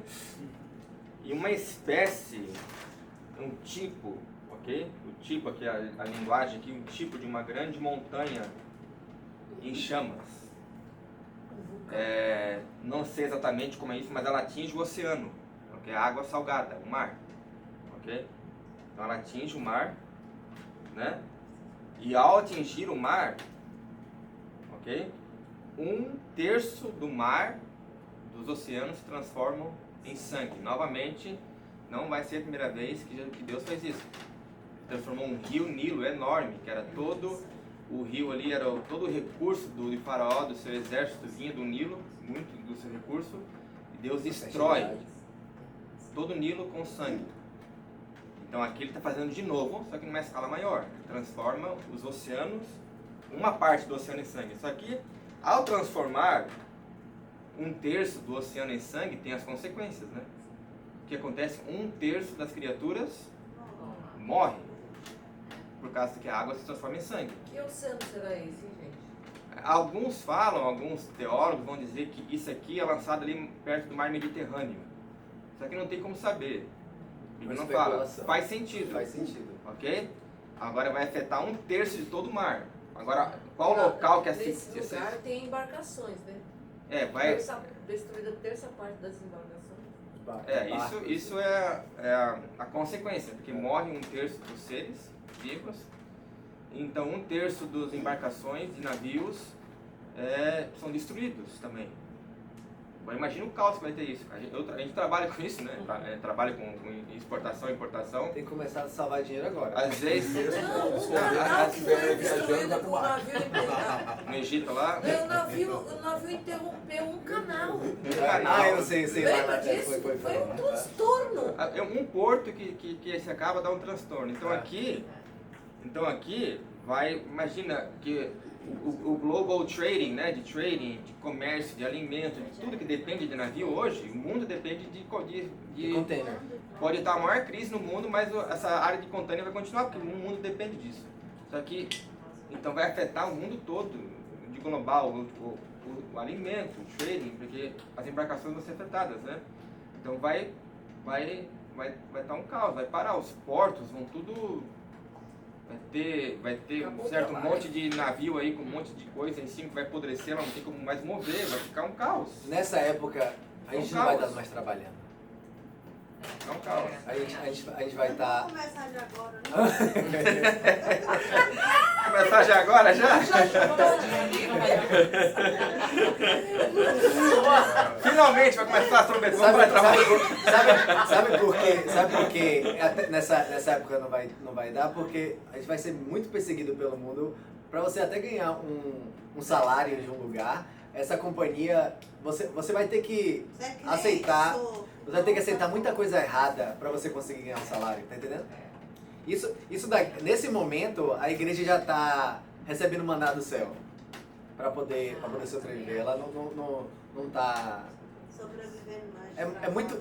e uma espécie, um tipo, ok? O tipo aqui, a linguagem aqui, um tipo de uma grande montanha em chamas. Não sei exatamente como é isso, mas ela atinge o oceano, ok? A água salgada, o mar, ok? Então ela atinge o mar, né? E ao atingir o mar, ok? 1/3 do mar, dos oceanos, se transformam em sangue. Novamente, não vai ser a primeira vez que Deus fez isso. Transformou um rio Nilo enorme, que era todo o rio ali era todo o recurso de Faraó, do seu exército, vinha do Nilo, muito do seu recurso, e Deus destrói todo o Nilo com sangue. Então aqui ele está fazendo de novo, só que numa escala maior. Ele transforma os oceanos, uma parte do oceano em sangue. Só que ao transformar 1/3 do oceano em sangue, tem as consequências, né? O que acontece? 1/3 das criaturas morre por causa que a água se transforma em sangue. Que oceano será esse, gente? Alguns falam, alguns teólogos vão dizer que isso aqui é lançado ali perto do mar Mediterrâneo. Só que não tem como saber. A Bíblia não fala. Faz sentido. Faz sentido. Ok? Agora vai afetar 1/3 de todo o mar. Agora, qual local que é Nesse lugar tem embarcações, né? vai... Destruída a terça parte das embarcações. Isso é a consequência, porque morre 1/3 dos seres vivos, então 1/3 das embarcações de navios são destruídos também. Agora imagina o caos que vai ter isso. A gente trabalha com isso, né? Trabalha com exportação e importação. Tem que começar a salvar dinheiro agora. Às vezes... Não, o canal foi destruído com o navio no Egito lá... O navio interrompeu um canal. Eu sei. Lembra disso? Foi um transtorno. É um porto que se acaba dá um transtorno. Então aqui vai... Imagina que o global trading, né, de comércio, de alimento, de tudo que depende de navio hoje, o mundo depende de container. Pode estar a maior crise no mundo, mas essa área de container vai continuar, porque o mundo depende disso. Só que, então vai afetar o mundo todo, de global, o alimento, o trading, porque as embarcações vão ser afetadas, né? Então vai estar um caos, vai parar, os portos vão tudo... Vai ter um certo monte de navio aí com um monte de coisa em cima que vai apodrecer, não tem como mais mover, vai ficar um caos. Nessa época, a gente não vai estar mais trabalhando. É um caos. A gente vai estar... Vamos começar de agora, né? Começar já agora, já? Finalmente vai começar a trombetão para trabalhar. Sabe por quê? Nessa época não vai dar? Porque a gente vai ser muito perseguido pelo mundo. Para você até ganhar um salário de um lugar, essa companhia, você vai ter que aceitar. Você vai ter que aceitar muita coisa errada para você conseguir ganhar um salário, tá entendendo? Nesse momento, a igreja já está recebendo maná do céu para poder sobreviver. Ela não está... Sobrevivendo mais.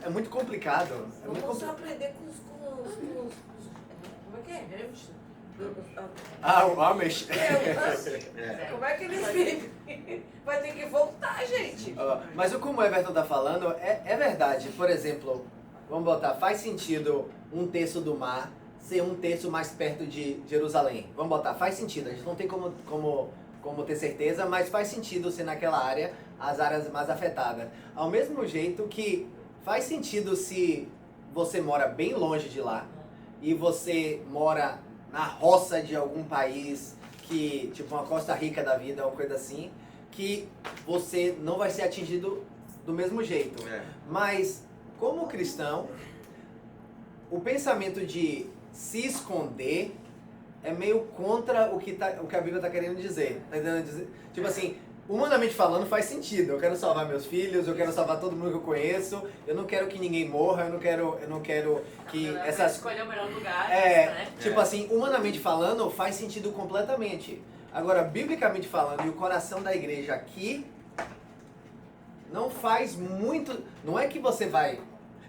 É muito complicado. Vamos só aprender com os... Como é que é? Hamilton? O Amish. Como é que eles vivem? Vai ter que voltar, gente. Mas como o Everton tá falando, é verdade. Por exemplo, vamos botar, faz sentido 1/3 do mar ser 1/3 mais perto de Jerusalém. Vamos botar, faz sentido. A gente não tem como ter certeza, mas faz sentido ser naquela área, as áreas mais afetadas. Ao mesmo jeito que faz sentido se você mora bem longe de lá e você mora na roça de algum país, que tipo uma Costa Rica da vida, uma coisa assim, que você não vai ser atingido do mesmo jeito. Mas, como cristão, o pensamento de se esconder é meio contra o que a Bíblia está querendo dizer. Tá entendendo dizer? Tipo assim, humanamente falando faz sentido. Eu quero salvar meus filhos, eu quero salvar todo mundo que eu conheço, eu não quero que ninguém morra, eu não quero que essas... Escolher o melhor lugar, né? Tipo assim, humanamente falando, faz sentido completamente. Agora, biblicamente falando, e o coração da igreja aqui não faz muito... Não é que você vai...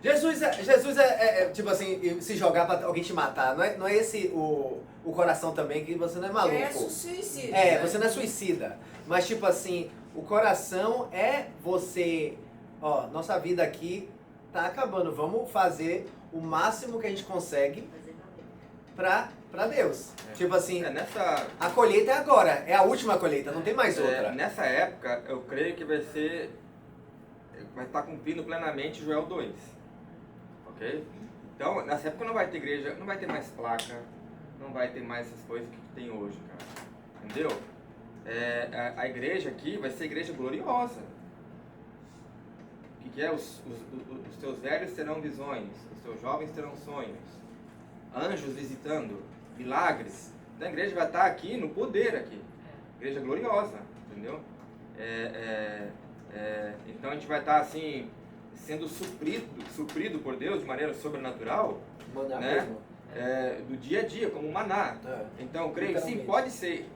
Jesus é tipo assim, se jogar pra alguém te matar. Não é esse o coração também, que você não é maluco. É suicida. É, você não é suicida. Mas tipo assim, o coração é você... Ó, nossa vida aqui tá acabando. Vamos fazer o máximo que a gente consegue pra Deus. Tipo assim, a colheita é agora. É a última colheita, não tem mais outra. Nessa época, eu creio que vai estar cumprindo plenamente Joel 2. Ok? Então, nessa época não vai ter igreja, não vai ter mais placa, não vai ter mais essas coisas que tem hoje, cara. Entendeu? A igreja aqui vai ser igreja gloriosa. O que é? Os teus velhos terão visões, os teus jovens terão sonhos, anjos visitando, milagres. Então a igreja vai estar aqui no poder aqui. Igreja gloriosa, entendeu? Então a gente vai estar assim, sendo suprido por Deus de maneira sobrenatural, Maná né? mesmo. Do dia a dia, como maná. É. Então, eu creio que sim, Literalmente. pode ser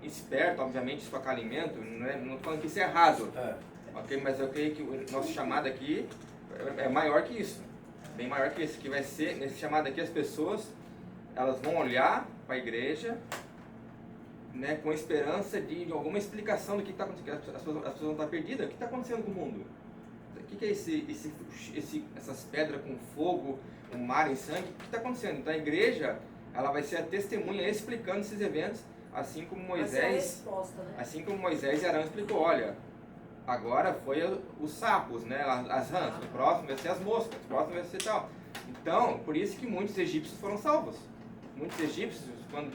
esperto, obviamente, estocar alimento, não estou falando que isso é errado, É. ok? Mas eu creio que o nosso chamado aqui é maior que isso, bem maior que isso, que vai ser, nesse chamado aqui, as pessoas, elas vão olhar para a igreja, né, com esperança de alguma explicação do que está acontecendo. As pessoas vão estar perdidas. O que está acontecendo com o mundo? O que é essas pedras com fogo, o mar em sangue? O que está acontecendo? Então a igreja, ela vai ser a testemunha explicando esses eventos, assim como Vai ser a Moisés, resposta, né? assim como Moisés e Arão explicou. Olha, agora foi os sapos, né, as rãs. O próximo vai ser as moscas. O próximo vai ser tal. Então, por isso que muitos egípcios foram salvos. Muitos egípcios, quando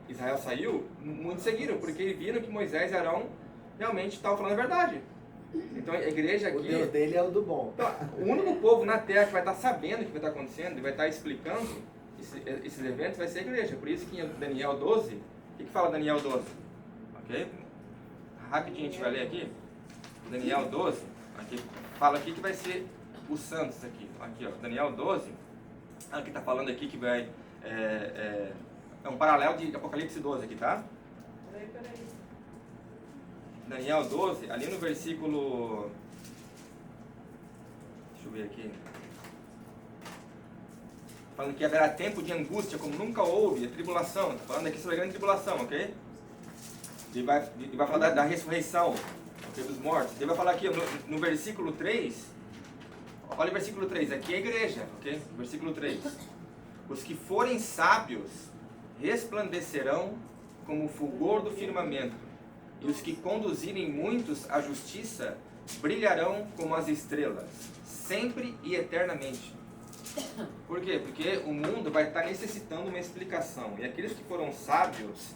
Israel saiu, muitos seguiram, porque viram que Moisés e Arão realmente estavam falando a verdade. Então a igreja aqui... O Deus dele é o do bom. Então, o único povo na terra que vai estar sabendo o que vai estar acontecendo e vai estar explicando esses eventos vai ser a igreja. Por isso que em Daniel 12, o que fala Daniel 12? Ok? Rapidinho a gente vai ler aqui. Daniel 12, aqui, fala aqui que vai ser os santos aqui. Aqui, ó, Daniel 12, aqui está falando aqui que vai... É um paralelo de Apocalipse 12 aqui, tá? Peraí. Daniel 12, ali no versículo... Deixa eu ver aqui. Falando que haverá tempo de angústia como nunca houve, a tribulação. Está falando aqui sobre a grande tribulação, ok? E vai falar da ressurreição, okay, dos mortos. Ele vai falar aqui no versículo 3. Olha o versículo 3, aqui é a igreja, ok? Versículo 3. Os que forem sábios resplandecerão como o fulgor do firmamento, e os que conduzirem muitos à justiça brilharão como as estrelas, sempre e eternamente. Por quê? Porque o mundo vai estar necessitando uma explicação, e aqueles que foram sábios,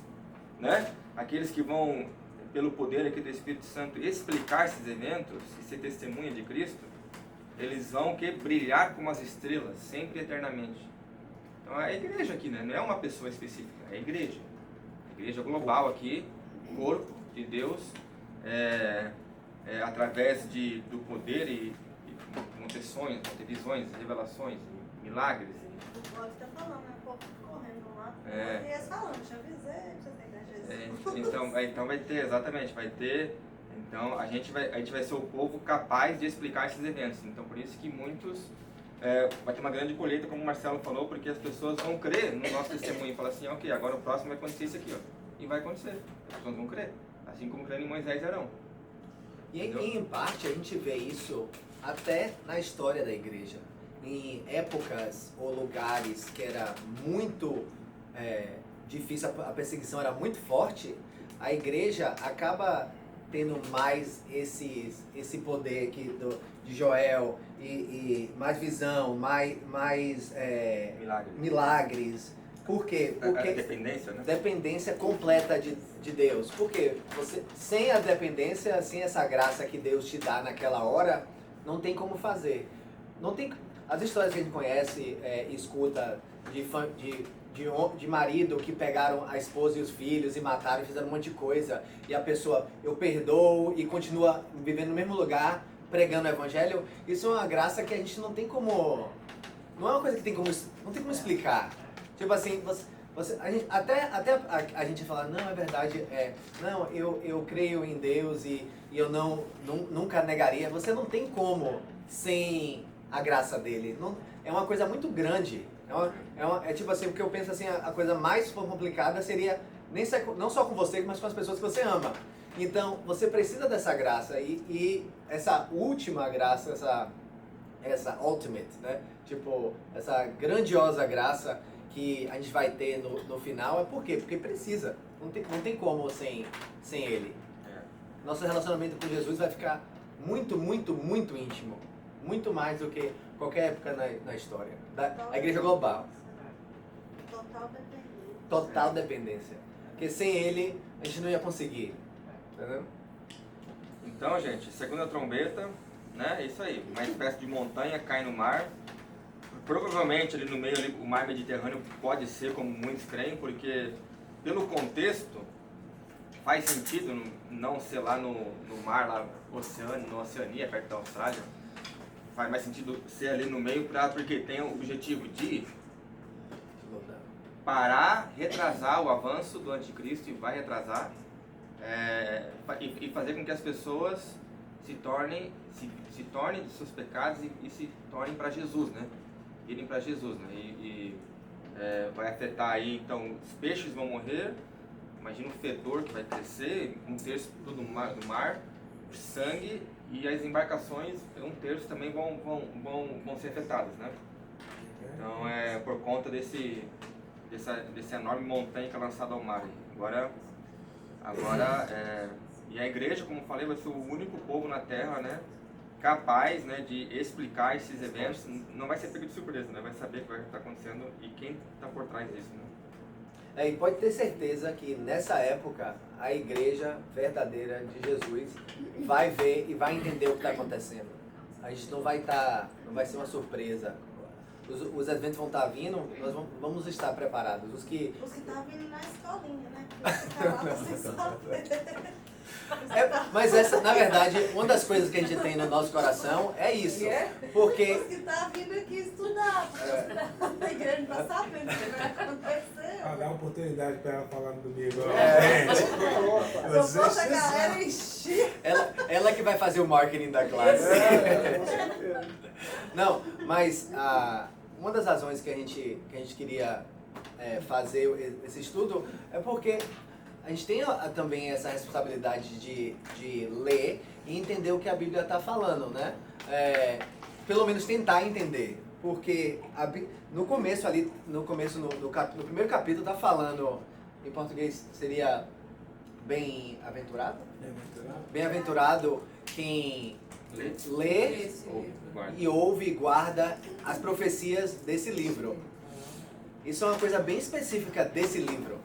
né? Aqueles que vão, pelo poder aqui do Espírito Santo, explicar esses eventos e ser testemunha de Cristo, eles vão brilhar como as estrelas, sempre e eternamente. Então a igreja aqui, né? Não é uma pessoa específica, é a igreja. A igreja global aqui, corpo de Deus, através do poder e vão ter sonhos, vão ter visões, revelações, milagres. O Bob tá falando, né? O povo correndo lá. É. E eles falando, te avisei, te aceitar Jesus. Então vai ter, exatamente, vai ter. Então a gente vai ser o povo capaz de explicar esses eventos. Então por isso que muitos vai ter uma grande colheita, como o Marcelo falou, porque as pessoas vão crer no nosso testemunho e falar assim, ok, agora o próximo vai acontecer isso aqui, ó. E vai acontecer. As pessoas vão crer. Assim como creram em Moisés e Arão. E em parte a gente vê isso até na história da igreja. Em épocas ou lugares que era muito difícil, a perseguição era muito forte, a igreja acaba tendo mais esse poder aqui de Joel e mais visão, mais milagres. Por quê? Porque A dependência, né? dependência completa de Deus. Porque sem a dependência, sem essa graça que Deus te dá naquela hora, não tem como fazer. Não tem, as histórias que a gente conhece e escuta de marido que pegaram a esposa e os filhos e mataram, fizeram um monte de coisa, e a pessoa, eu perdoo, e continua vivendo no mesmo lugar, pregando o evangelho, isso é uma graça que a gente não tem como... Não é uma coisa que não tem como explicar. Tipo assim, a gente fala, não, é verdade, não, eu creio em Deus e eu nunca negaria. Você não tem como sem a graça dele. Não, é uma coisa muito grande. É tipo assim, porque eu penso assim, a coisa mais complicada seria não só com você, mas com as pessoas que você ama. Então, você precisa dessa graça e essa última graça, essa ultimate, né? Tipo, essa grandiosa graça que a gente vai ter no final, por quê? Porque precisa. Não tem como sem ele. Nosso relacionamento com Jesus vai ficar muito, muito, muito íntimo. Muito mais do que qualquer época na história. Da igreja global. Total dependência. Total dependência. Porque sem ele, a gente não ia conseguir. Entendeu? Então, gente, segunda trombeta, né? É isso aí. Uma espécie de montanha cai no mar. Provavelmente ali no meio, o mar Mediterrâneo pode ser como muitos creem, porque pelo contexto, faz sentido não ser lá no mar, lá na Oceania, perto da Austrália. Faz mais sentido ser ali no meio, porque tem o objetivo de parar, retrasar o avanço do anticristo, e vai retrasar, e fazer com que as pessoas se tornem dos seus pecados e se tornem para Jesus, né? Irem para Jesus, né? Vai afetar aí, então, os peixes vão morrer, imagina o fedor que vai crescer, 1/3 do mar, o sangue, e as embarcações, 1/3 também vão ser afetadas, né? Então, por conta desse enorme montanha que é lançada ao mar. Agora, e a igreja, como falei, vai ser o único povo na Terra, né, capaz, né, de explicar esses eventos. Não vai ser pego de surpresa, né, vai saber o que vai estar acontecendo e quem está por trás disso, né. E pode ter certeza que nessa época a igreja verdadeira de Jesus vai ver e vai entender o que está acontecendo. A gente não vai ser uma surpresa. Os eventos vão estar vindo, nós vamos estar preparados. Os que estão vindo na escolinha, né? Você sabe. Mas essa, na verdade, uma das coisas que a gente tem no nosso coração é isso. Porque os que estão vindo aqui estudar, porque a igreja não está sabendo o que vai acontecer. Dá oportunidade para ela falar no domingo. Se eu fosse a galera encher. Ela que vai fazer o marketing da classe. Não, mas uma das razões que a gente queria fazer esse estudo é porque a gente tem também essa responsabilidade de ler e entender o que a Bíblia está falando, né? Pelo menos tentar entender. Porque no primeiro capítulo está falando, em português seria bem-aventurado? Bem-aventurado quem lê e ouve e guarda as profecias desse livro. Isso é uma coisa bem específica desse livro.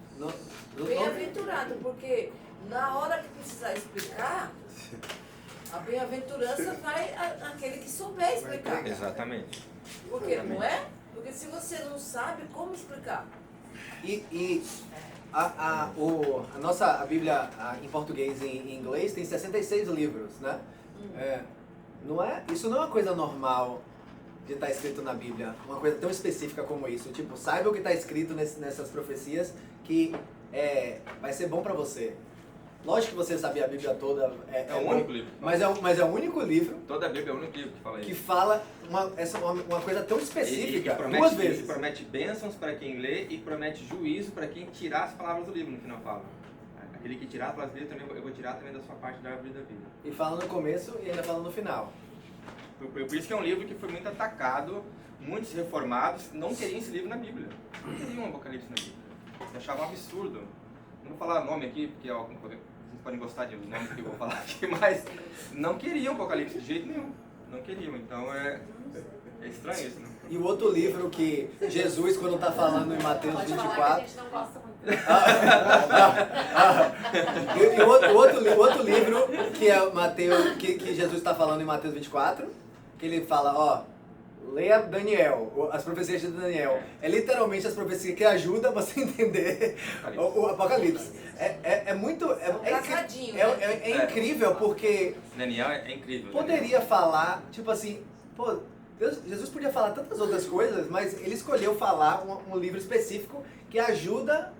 Bem-aventurado, porque na hora que precisar explicar, a bem-aventurança vai àquele que souber explicar. Exatamente. Porque não é? Porque se você não sabe, como explicar? A nossa Bíblia em português e em inglês tem 66 livros, né? Isso não é uma coisa normal de estar escrito na Bíblia, uma coisa tão específica como isso. Tipo, saiba o que está escrito nessas profecias que vai ser bom para você. Lógico que você sabia a Bíblia toda. É o único livro. Mas é o único livro. Toda a Bíblia é o único livro que fala isso. Que fala uma coisa tão específica, e duas vezes. E promete bênçãos para quem lê e promete juízo para quem tirar as palavras do livro, no final fala. Aquele que tirar as palavras do livro, eu vou tirar também da sua parte da árvore da vida. E fala no começo e ainda fala no final. Por isso que é um livro que foi muito atacado. Muitos reformados não queriam esse livro na Bíblia. Não queriam um Apocalipse na Bíblia. Eles achavam um absurdo. Não vou falar nome aqui, porque vocês podem gostar de nomes que eu vou falar aqui, mas não queriam Apocalipse de jeito nenhum. Não queriam. Então é estranho isso, né? E o outro livro que Jesus, quando está falando em Mateus 24... Falar que a gente não gosta muito. E o outro livro que é Mateus, que Jesus está falando em Mateus 24, que ele fala, leia Daniel, as profecias de Daniel. É literalmente as profecias que ajudam você a entender o Apocalipse. É muito... É incrível porque... Daniel é incrível. Poderia falar, tipo assim, Jesus podia falar tantas outras coisas, mas ele escolheu falar um livro específico que ajuda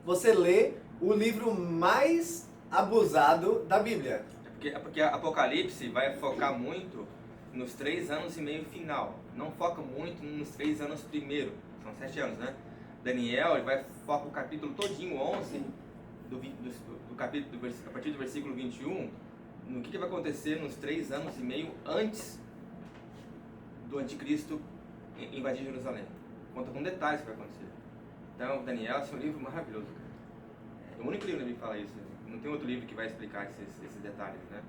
você a ler o livro mais abusado da Bíblia. É porque Apocalipse vai focar muito nos 3 anos e meio final. Não foca muito nos 3 anos primeiro. São 7 anos, né? Daniel, ele vai focar o capítulo todinho, 11, do capítulo, a partir do versículo 21, no que vai acontecer nos 3 anos e meio antes do anticristo invadir Jerusalém. Conta com detalhes o que vai acontecer. Então, Daniel é um livro maravilhoso, cara. É o único livro que fala isso. Não tem outro livro que vai explicar esses detalhes, né?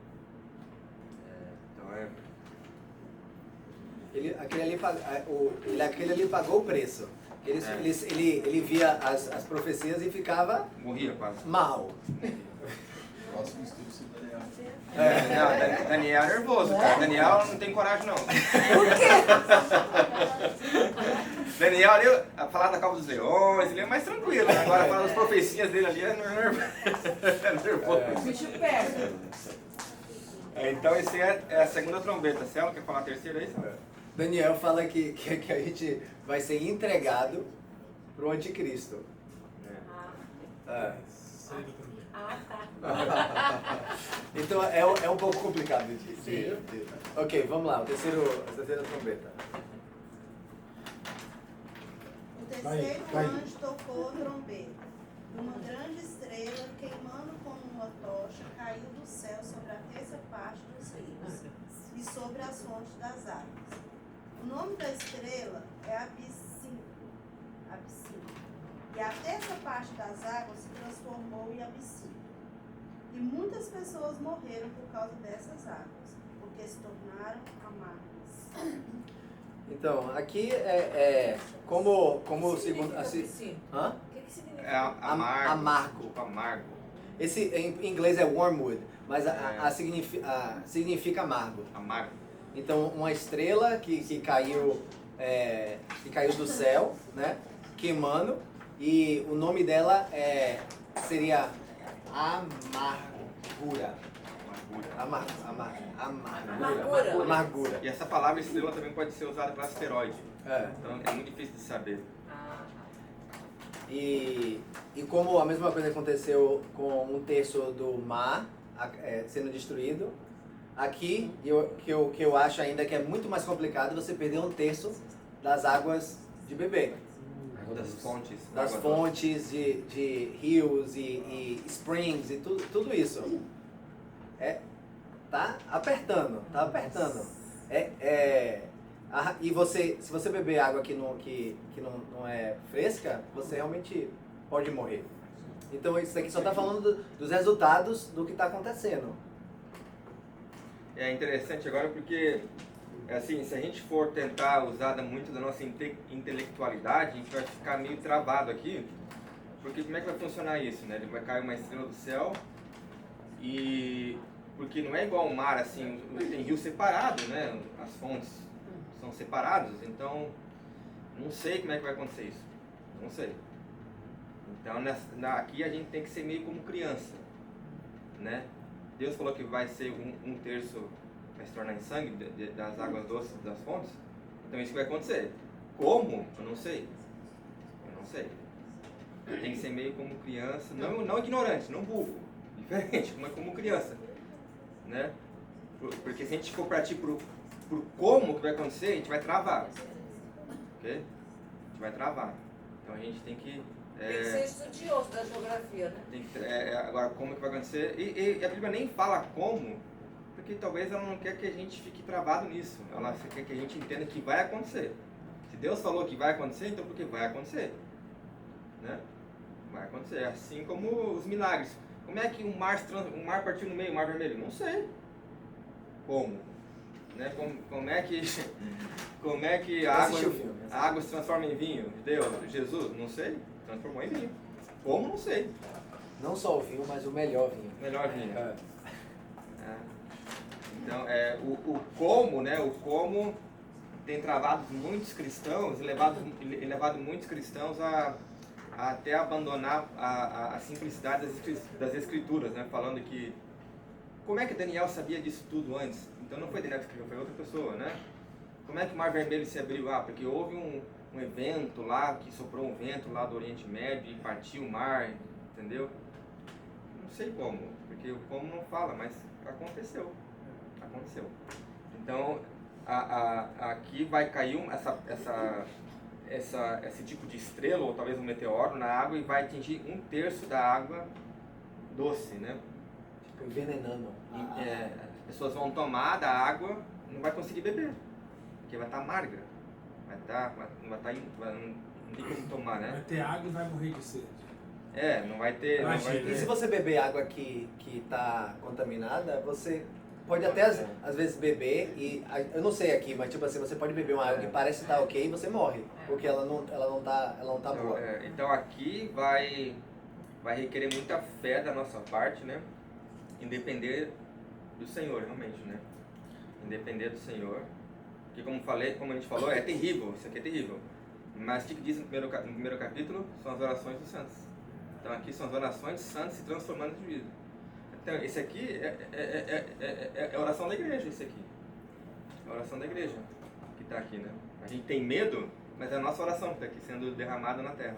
Aquele ali pagou o preço. Ele via as profecias e ficava... Morria quase. Mal. Próximo estudo sobre Daniel. Não, Daniel é nervoso, cara. Daniel não tem coragem, não. Por quê? Daniel ali, a falar da Cova dos Leões, ele é mais tranquilo, né? Agora falar das profecias dele ali é nervoso. O bicho pega. Então esse é a segunda trombeta. Celo, quer falar a terceira aí, Celo? Daniel fala que a gente vai ser entregado pro anticristo. É. Então é um pouco complicado de. Ok, vamos lá, a terceira trombeta. O terceiro Vai. anjo tocou a trombeta. Uma grande estrela, queimando como uma tocha, caiu do céu sobre a terça parte dos rios e sobre as fontes das águas. O nome da estrela é Abissínio. E a terça parte das águas se transformou em Abissínio. E muitas pessoas morreram por causa dessas águas, porque se tornaram amargas. Então, aqui como o segundo. Hã? O que significa? É amargo. Amargo. Tipo amargo. Esse em inglês é wormwood, mas significa amargo. Amargo. Então, uma estrela que caiu do céu, né? Queimando, e o nome dela seria amargura. Amargura. E essa palavra estrela também pode ser usada para asteroide. Então é muito difícil de saber. E como a mesma coisa aconteceu com um terço do mar sendo destruído, aqui que eu acho ainda que é muito mais complicado você perder um terço das águas de beber. Das fontes. Das água fontes de rios e springs e tudo isso. Tá apertando. E se você beber água que não é fresca, você realmente pode morrer. Então isso aqui só está falando dos resultados do que está acontecendo. É interessante agora porque, assim, se a gente for tentar usar muito da nossa intelectualidade, a gente vai ficar meio travado aqui. Porque como é que vai funcionar isso, né? Ele vai cair uma estrela do céu porque não é igual ao mar, assim, tem rio separado, né? As fontes são separadas, então não sei como é que vai acontecer isso. Não sei. Então aqui a gente tem que ser meio como criança, né? Deus falou que vai ser um terço, vai se tornar em sangue das águas doces das fontes. Então isso vai acontecer. Como? Eu não sei. Tem que ser meio como criança, não ignorante, não burro. Diferente, mas como criança, né? Porque se a gente for partir por como que vai acontecer, a gente vai travar. Ok? A gente vai travar. Então a gente tem que... Tem que ser estudioso da geografia, né? Agora, como que vai acontecer? E a Bíblia nem fala como, porque talvez ela não quer que a gente fique travado nisso. Ela quer que a gente entenda que vai acontecer. Se Deus falou que vai acontecer, então porque vai acontecer. Né? Vai acontecer. Assim como os milagres. Como é que o mar partiu no meio, o mar vermelho? Não sei. Como? Né? Como é que a água se transforma em vinho? Deus, Jesus? Não sei. Transformou em vinho. Como? Não sei. Não só o vinho, mas o melhor vinho. Melhor vinho. Então, o como, né? O como tem travado muitos cristãos e levado muitos cristãos a até abandonar a simplicidade das escrituras, né? Falando que como é que Daniel sabia disso tudo antes? Então não foi Daniel que escreveu, foi outra pessoa, né? Como é que o Mar Vermelho se abriu? Porque houve um evento lá, que soprou um vento lá do Oriente Médio e partiu o mar, entendeu? Não sei como, porque o como não fala, mas aconteceu. Então, aqui vai cair esse tipo de estrela, ou talvez um meteoro na água, e vai atingir um terço da água doce, né? Tipo, envenenando. As pessoas vão tomar da água e não vai conseguir beber, porque vai estar amarga. Não tem como tomar, né? Vai ter água e vai morrer de sede. Não vai ter. E se você beber água que está contaminada, você pode até às vezes beber e eu não sei aqui, mas tipo assim, você pode beber uma água que parece estar ok e você morre, porque ela não tá boa. Então aqui vai requerer muita fé da nossa parte, né? Em depender do Senhor, realmente, né? Em depender do Senhor. Que como a gente falou, é terrível, isso aqui é terrível. Mas o que diz no primeiro capítulo? São as orações dos santos. Então aqui são as orações dos santos se transformando em vida. Então esse aqui é a oração da igreja, esse aqui. É a oração da igreja que está aqui, né? A gente tem medo, mas é a nossa oração que está aqui sendo derramada na terra.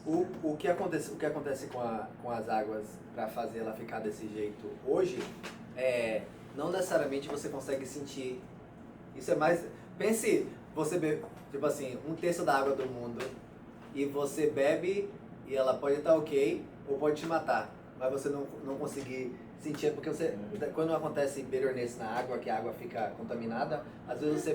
O que acontece com as águas para fazer ela ficar desse jeito hoje, não necessariamente você consegue sentir. Isso é mais... Pense, você bebe, tipo assim, 1/3 da água do mundo e você bebe e ela pode estar ok ou pode te matar, mas você não conseguir sentir, porque quando acontece bitterness na água, que a água fica contaminada, às vezes você